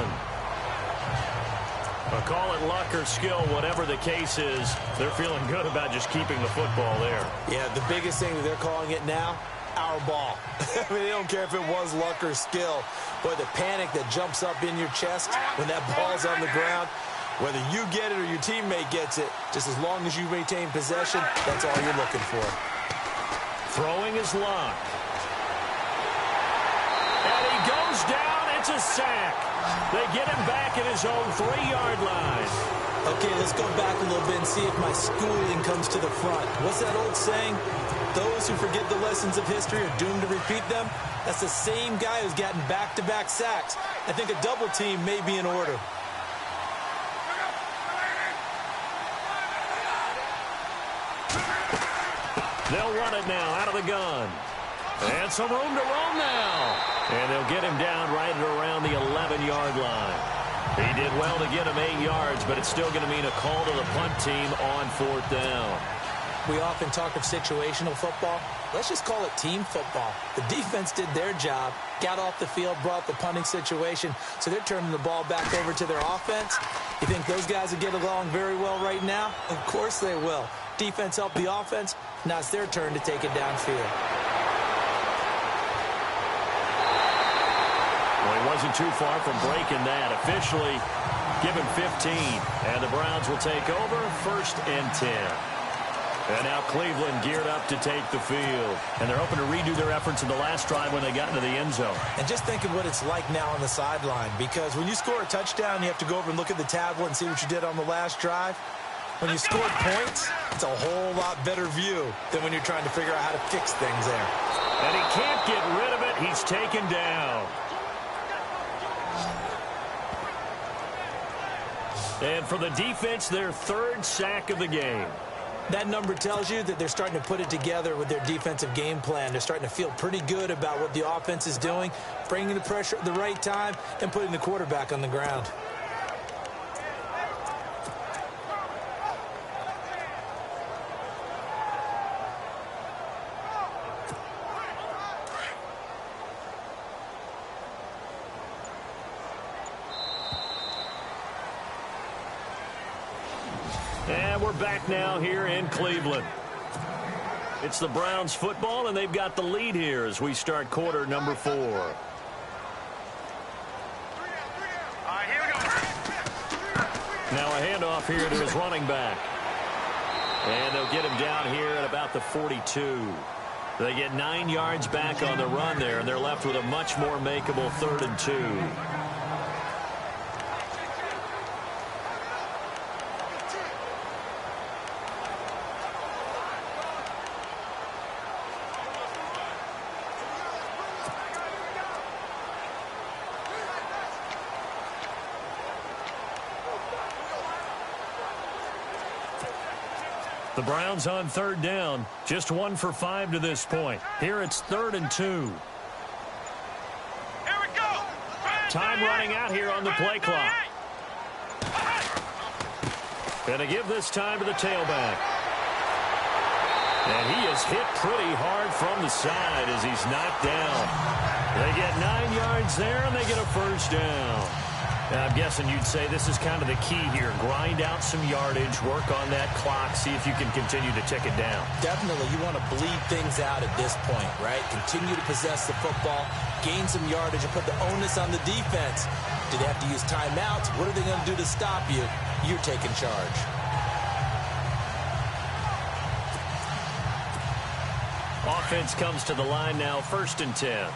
But call it luck or skill, whatever the case is, they're feeling good about just keeping the football there. Yeah, the biggest thing that they're calling it now, our ball. I mean, they don't care if it was luck or skill. Boy, the panic that jumps up in your chest when that ball's on the ground, whether you get it or your teammate gets it, just as long as you maintain possession, that's all you're looking for. Throwing is Luck. And he goes down. It's a sack. They get him back at his own 3-yard line. Okay, let's go back a little bit and see if my schooling comes to the front. What's that old saying? Those who forget the lessons of history are doomed to repeat them. That's the same guy who's gotten back-to-back sacks. I think a double team may be in order. They'll run it now out of the gun. And some room to roam now. And they'll get him down right at around the 11-yard line. He did well to get him 8 yards, but it's still going to mean a call to the punt team on 4th down. We often talk of situational football. Let's just call it team football. The defense did their job, got off the field, brought the punting situation, so they're turning the ball back over to their offense. You think those guys will get along very well right now? Of course they will. Defense helped the offense. Now it's their turn to take it downfield. Well, he wasn't too far from breaking that. Officially given 15, and the Browns will take over 1st and 10. And now Cleveland geared up to take the field. And they're hoping to redo their efforts in the last drive when they got into the end zone. And just think of what it's like now on the sideline. Because when you score a touchdown, you have to go over and look at the tablet and see what you did on the last drive. When you scored points, it's a whole lot better view than when you're trying to figure out how to fix things there. And he can't get rid of it. He's taken down. And for the defense, their 3rd sack of the game. That number tells you that they're starting to put it together with their defensive game plan. They're starting to feel pretty good about what the offense is doing, bringing the pressure at the right time, and putting the quarterback on the ground. And we're back now here in Cleveland. It's the Browns football, and they've got the lead here as we start quarter number 4. All right, here we go. Now a handoff here to his running back. And they'll get him down here at about the 42. They get 9 yards back on the run there, and they're left with a much more makeable 3rd and 2. The Browns on 3rd down, just 1 for 5 to this point. Here it's 3rd and 2. Here we go. Time running out here on the play clock. Gonna give this time to the tailback. And he is hit pretty hard from the side as he's knocked down. They get 9 yards there, and they get a 1st down. And I'm guessing you'd say this is kind of the key here. Grind out some yardage, work on that clock, see if you can continue to tick it down. Definitely, you want to bleed things out at this point, right? Continue to possess the football, gain some yardage, and put the onus on the defense. Do they have to use timeouts? What are they going to do to stop you? You're taking charge. Offense comes to the line now, 1st and 10.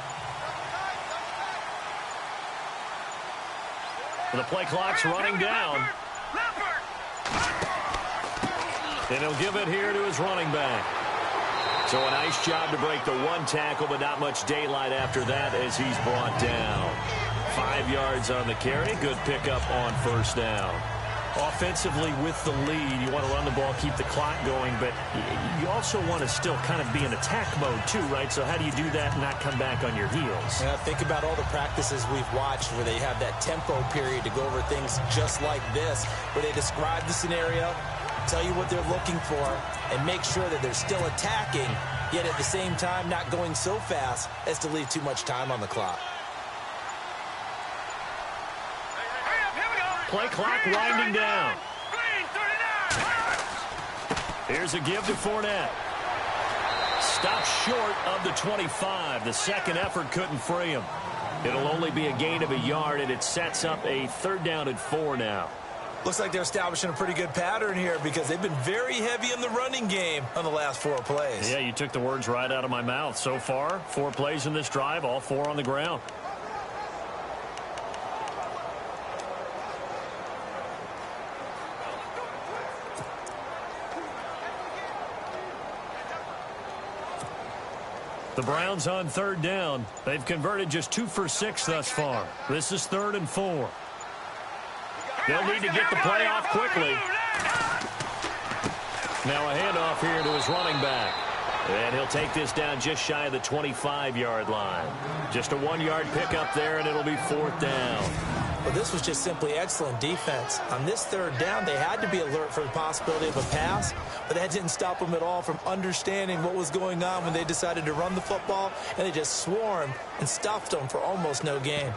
The play clock's running down. And he'll give it here to his running back. So a nice job to break the one tackle, but not much daylight after that as he's brought down. 5 yards on the carry. Good pickup on first down. Offensively with the lead, you want to run the ball, keep the clock going, but you also want to still kind of be in attack mode too, right? So how do you do that and not come back on your heels? Yeah, think about all the practices we've watched where they have that tempo period to go over things just like this, where they describe the scenario, tell you what they're looking for, and make sure that they're still attacking, yet at the same time not going so fast as to leave too much time on the clock. Play clock winding down. Here's a give to Fournette. Stopped short of the 25. The second effort couldn't free him. It'll only be a gain of a yard, and it sets up a 3rd down and 4 now. Looks like they're establishing a pretty good pattern here because they've been very heavy in the running game on the last 4 plays. Yeah, you took the words right out of my mouth. So far, 4 plays in this drive, all 4 on the ground. The Browns on 3rd down. They've converted just 2 for 6 thus far. This is 3rd and 4. They'll need to get the play off quickly. Now a handoff here to his running back. And he'll take this down just shy of the 25-yard line. Just a 1-yard pickup there, and it'll be 4th down. Well, this was just simply excellent defense. On this 3rd down, they had to be alert for the possibility of a pass, but that didn't stop them at all from understanding what was going on when they decided to run the football, and they just swarmed and stuffed them for almost no gain.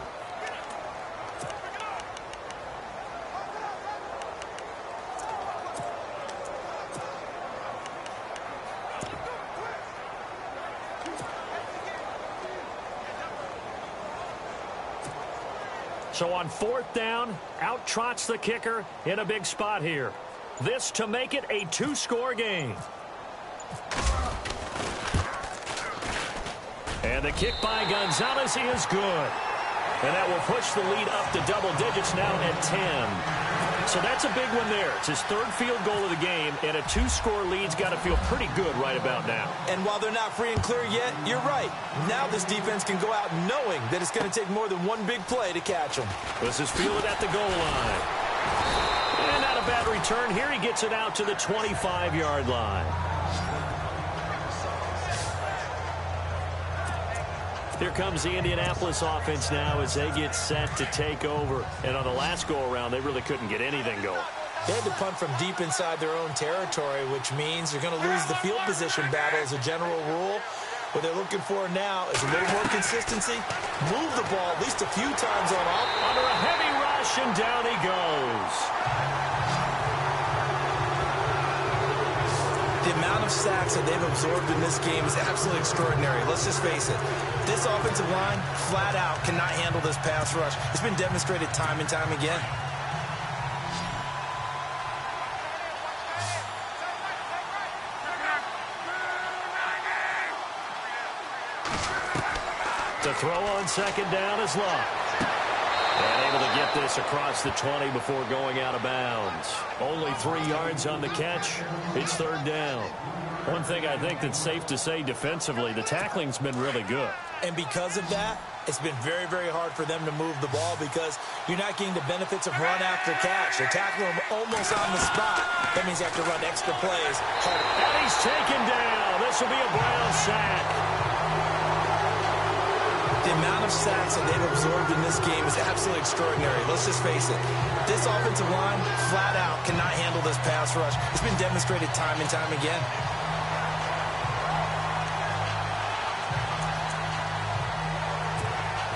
So on 4th down, out trots the kicker in a big spot here. This to make it a 2-score game. And the kick by Gonzalez is good. And that will push the lead up to double digits now at 10. So that's a big one there. It's his 3rd field goal of the game, and a 2-score lead's got to feel pretty good right about now. And while they're not free and clear yet, you're right. Now this defense can go out knowing that it's going to take more than one big play to catch them. This is fielded at the goal line. And not a bad return. Here he gets it out to the 25-yard line. Here comes the Indianapolis offense now as they get set to take over. And on the last go-around, they really couldn't get anything going. They had to punt from deep inside their own territory, which means they're going to lose the field position battle as a general rule. What they're looking for now is a little more consistency. Move the ball at least a few times on off. Under a heavy rush, and down he goes. The amount of sacks that they've absorbed in this game is absolutely extraordinary. Let's just face it. This offensive line, flat out, cannot handle this pass rush. It's been demonstrated time and time again. To throw on 2nd down is Luck. And able to get this across the 20 before going out of bounds. Only 3 yards on the catch. It's 3rd down. One thing I think that's safe to say defensively, the tackling's been really good. And because of that, it's been very, very hard for them to move the ball because you're not getting the benefits of run after catch. They're tackling them almost on the spot. That means you have to run extra plays harder. And he's taken down. This will be a Brown sack. The amount of sacks that they've absorbed in this game is absolutely extraordinary. Let's just face it. This offensive line, flat out, cannot handle this pass rush. It's been demonstrated time and time again.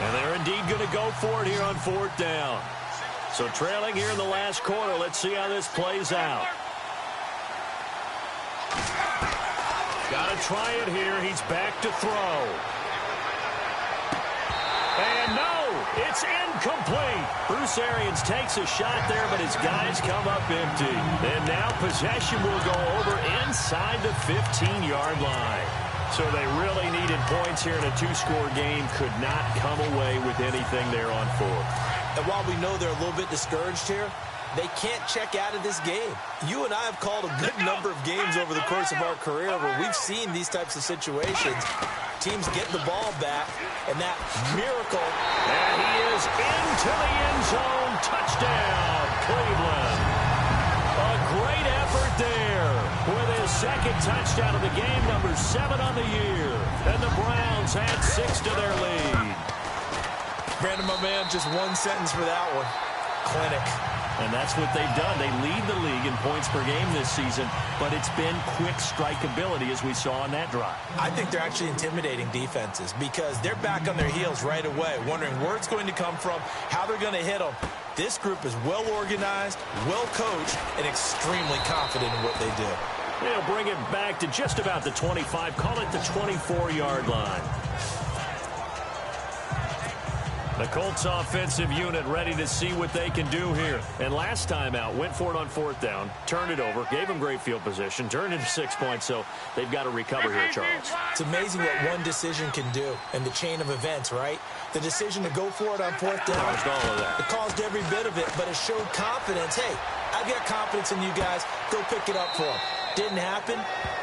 And they're indeed going to go for it here on 4th down. So trailing here in the last quarter. Let's see how this plays out. Got to try it here. He's back to throw. And no, it's incomplete. Bruce Arians takes a shot there, but his guys come up empty. And now possession will go over inside the 15-yard line. So they really needed points here in a 2-score game. Could not come away with anything there on 4th. And while we know they're a little bit discouraged here, They can't check out of this game. You and I have called a good number of games over the course of our career where we've seen these types of situations. Teams get the ball back, and that miracle. And he is into the end zone. Touchdown, Cleveland. A great effort there with his second touchdown of the game, number 7 on the year. And the Browns add 6 to their lead. Brandon, my man, just one sentence for that one. Clinic. And that's what they've done. They lead the league in points per game this season, but it's been quick strike ability as we saw on that drive. I think they're actually intimidating defenses because they're back on their heels right away, wondering where it's going to come from, how they're going to hit them. This group is well organized, well coached, and extremely confident in what they do. They'll bring it back to just about the 25, call it the 24-yard line. The Colts offensive unit ready to see what they can do here. And last time out, went for it on 4th down, turned it over, gave them great field position, turned into 6 points, so they've got to recover here, Charles. It's amazing what one decision can do in the chain of events, right? The decision to go for it on 4th down. Caused all of that. It caused every bit of it, but it showed confidence. Hey, I've got confidence in you guys. Go pick it up for them. Didn't happen.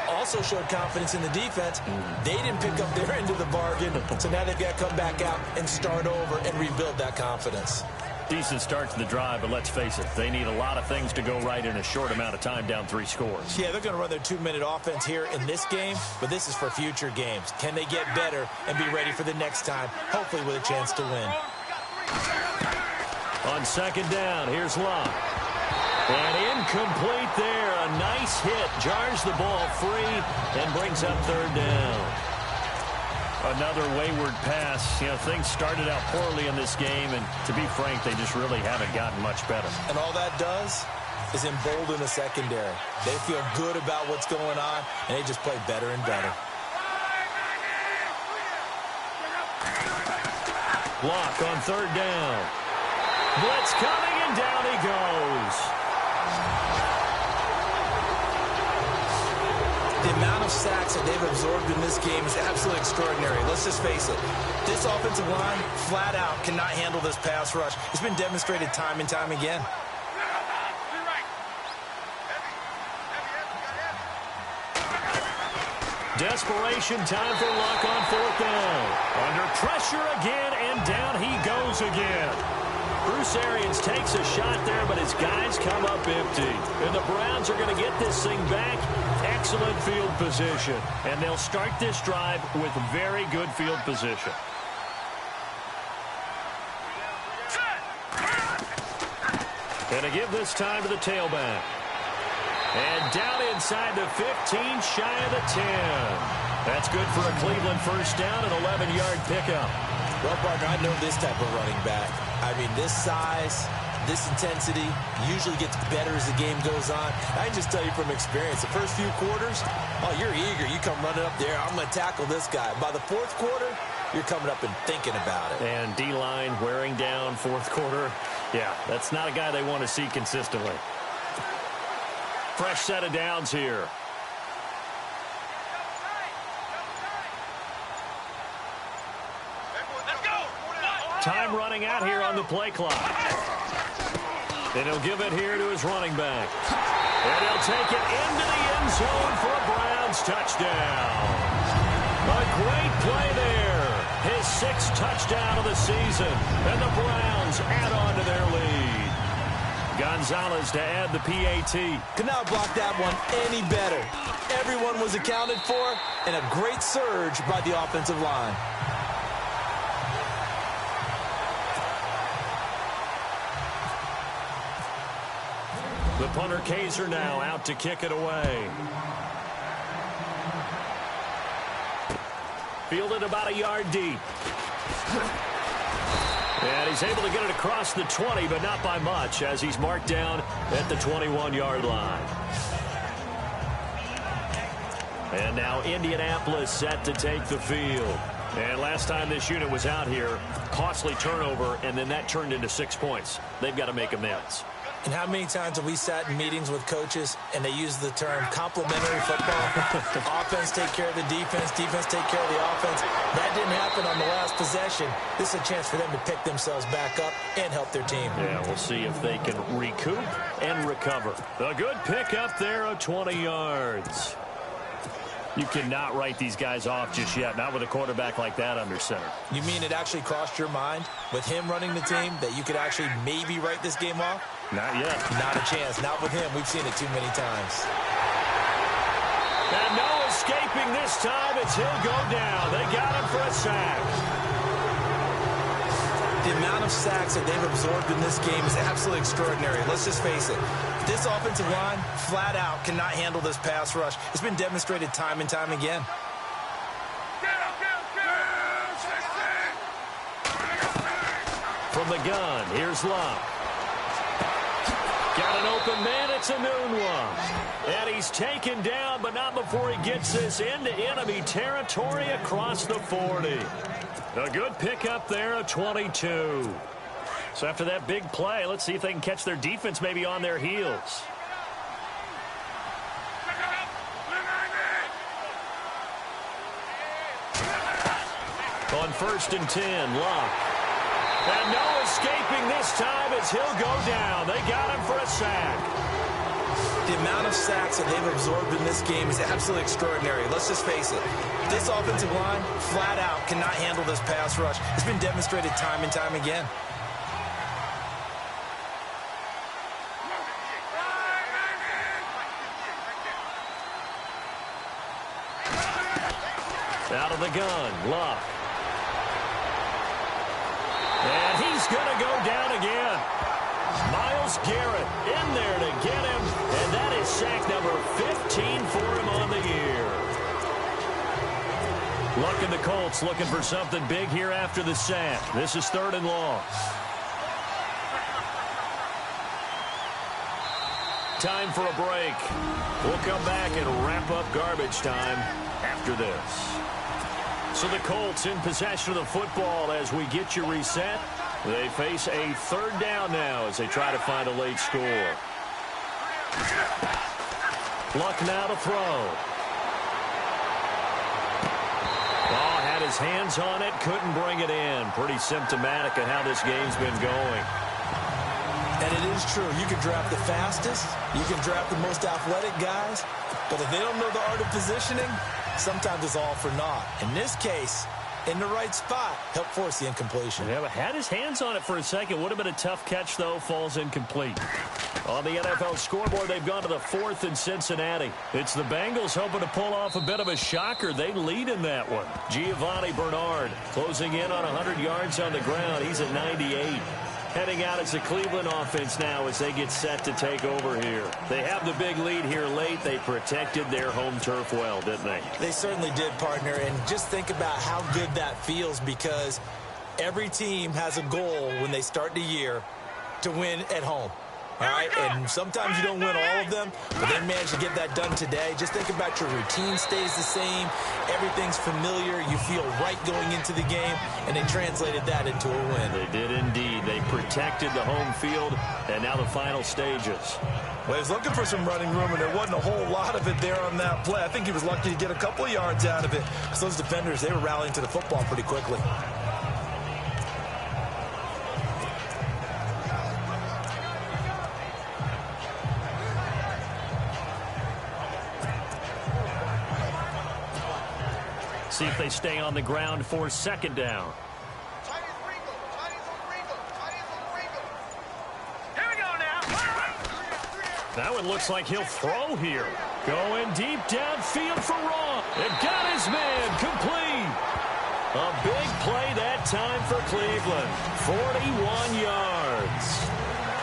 Also showed confidence in the defense. They didn't pick up their end of the bargain, so now they've got to come back out and start over and rebuild that confidence. Decent start to the drive, but let's face it, they need a lot of things to go right in a short amount of time, down 3 scores. Yeah, they're going to run their 2-minute offense here in this game, but this is for future games. Can they get better and be ready for the next time, hopefully with a chance to win? On 2nd down, here's Locke. And incomplete there. A nice hit. Jars the ball free and brings up 3rd down. Another wayward pass. You know, things started out poorly in this game, and to be frank, they just really haven't gotten much better. And all that does is embolden the secondary. They feel good about what's going on, and they just play better and better. Locke on 3rd down. Blitz coming, and down he goes. The amount of sacks that they've absorbed in this game is absolutely extraordinary. Let's just face it. This offensive line, flat out, cannot handle this pass rush. It's been demonstrated time and time again. Desperation time for Luck on 4th down. Under pressure again, and down he goes again. Bruce Arians takes a shot there, but his guys come up empty. And the Browns are going to get this thing back. Excellent field position. And they'll start this drive with very good field position. And to give this time to the tailback. And down inside the 15, shy of the 10. That's good for a Cleveland 1st down, an 11-yard pickup. Well, partner, I know this type of running back. I mean, this size, this intensity usually gets better as the game goes on. I can just tell you from experience, the first few quarters, oh, you're eager. You come running up there, I'm going to tackle this guy. By the 4th quarter, you're coming up and thinking about it. And D-line wearing down 4th quarter. Yeah, that's not a guy they want to see consistently. Fresh set of downs here. Time running out here on the play clock. And he'll give it here to his running back. And he'll take it into the end zone for a Browns touchdown. A great play there. His 6th touchdown of the season. And the Browns add on to their lead. Gonzalez to add the PAT. Could not block that one any better. Everyone was accounted for, and a great surge by the offensive line. The punter Kaiser now out to kick it away. Fielded about a yard deep. And he's able to get it across the 20, but not by much, as he's marked down at the 21-yard line. And now Indianapolis set to take the field. And last time this unit was out here, costly turnover, and then that turned into 6 points. They've got to make amends. And how many times have we sat in meetings with coaches and they use the term complementary football? Offense take care of the defense, defense take care of the offense. That didn't happen on the last possession. This is a chance for them to pick themselves back up and help their team. Yeah, we'll see if they can recoup and recover. A good pick up there of 20 yards. You cannot write these guys off just yet, not with a quarterback like that under center. You mean it actually crossed your mind with him running the team that you could actually maybe write this game off? Not yet. Not a chance. Not with him. We've seen it too many times. And no escaping this time as he'll go down. They got him for a sack. The amount of sacks that they've absorbed in this game is absolutely extraordinary. Let's just face it. This offensive line, flat out, cannot handle this pass rush. It's been demonstrated time and time again. From the gun, here's Locke. Got an open man, it's a noon one. And he's taken down, but not before he gets this into enemy territory across the 40. A good pickup there, a 22. So after that big play, let's see if they can catch their defense maybe on their heels. On 1st and 10, Locke. And no escaping this time as he'll go down. They got him for a sack. The amount of sacks that they've absorbed in this game is absolutely extraordinary. Let's just face it. This offensive line, flat out, cannot handle this pass rush. It's been demonstrated time and time again. Out of the gun, Locke. And he's going to go down again. Myles Garrett in there to get him. And that is sack number 15 for him on the year. Luck and the Colts looking for something big here after the sack. This is 3rd and long. Time for a break. We'll come back and wrap up garbage time after this. So the Colts in possession of the football as we get you reset. They face a 3rd down now as they try to find a late score. Luck now to throw. Oh, had his hands on it, couldn't bring it in. Pretty symptomatic of how this game's been going. And it is true. You can draft the fastest. You can draft the most athletic guys. But if they don't know the art of positioning, sometimes it's all for naught. In this case, in the right spot, helped force the incompletion. Yeah, but had his hands on it for a second. Would have been a tough catch, though. Falls incomplete. On the NFL scoreboard, they've gone to the 4th in Cincinnati. It's the Bengals hoping to pull off a bit of a shocker. They lead in that one. Giovanni Bernard closing in on 100 yards on the ground. He's at 98. Heading out as the Cleveland offense now as they get set to take over here. They have the big lead here late. They protected their home turf well, didn't they? They certainly did, partner. And just think about how good that feels, because every team has a goal when they start the year to win at home. All right, and sometimes you don't win all of them, but they managed to get that done today. Just think about your routine stays the same. Everything's familiar. You feel right going into the game, and they translated that into a win. They did indeed. They protected the home field, and now the final stages. Well, he was looking for some running room, and there wasn't a whole lot of it there on that play. I think he was lucky to get a couple of yards out of it, because those defenders, they were rallying to the football pretty quickly. See if they stay on the ground for 2nd down. Here we go now. That one looks like he'll throw here. Going deep downfield for Raw. And got his man complete. A big play that time for Cleveland. 41 yards.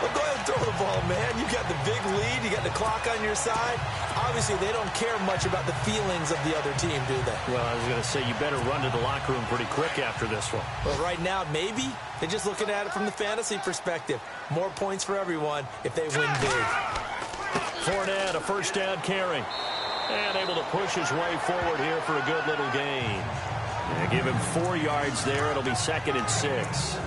Well, go ahead and throw the ball, man. You got the big lead. You got the clock on your side. Obviously, they don't care much about the feelings of the other team, do they? Well, I was going to say, you better run to the locker room pretty quick after this one. Well, right now, maybe. They're just looking at it from the fantasy perspective. More points for everyone if they win big. Fournette, a 1st down carry. And able to push his way forward here for a good little gain. And give him 4 yards there. It'll be 2nd and 6.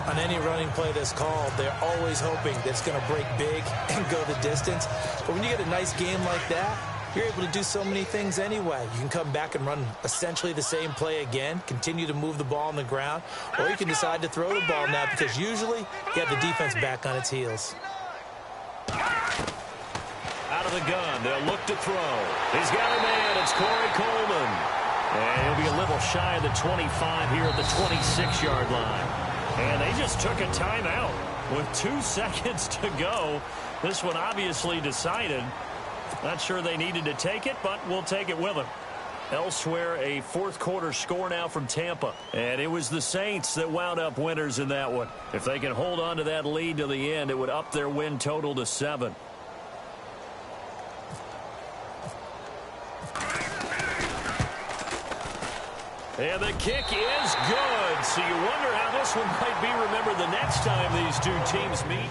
On any running play that's called, they're always hoping that it's going to break big and go the distance. But when you get a nice game like that, you're able to do so many things anyway. You can come back and run essentially the same play again, continue to move the ball on the ground, or you can decide to throw the ball now because usually you have the defense back on its heels. Out of the gun, they'll look to throw. He's got a man. It's Corey Coleman. And he'll be a little shy of the 25 here at the 26-yard line. And they just took a timeout with 2 seconds to go. This one obviously decided. Not sure they needed to take it, but we'll take it with them. Elsewhere, a fourth-quarter score now from Tampa. And it was the Saints that wound up winners in that one. If they can hold on to that lead to the end, it would up their win total to 7. And the kick is good. So you wonder how this one might be remembered the next time these two teams meet.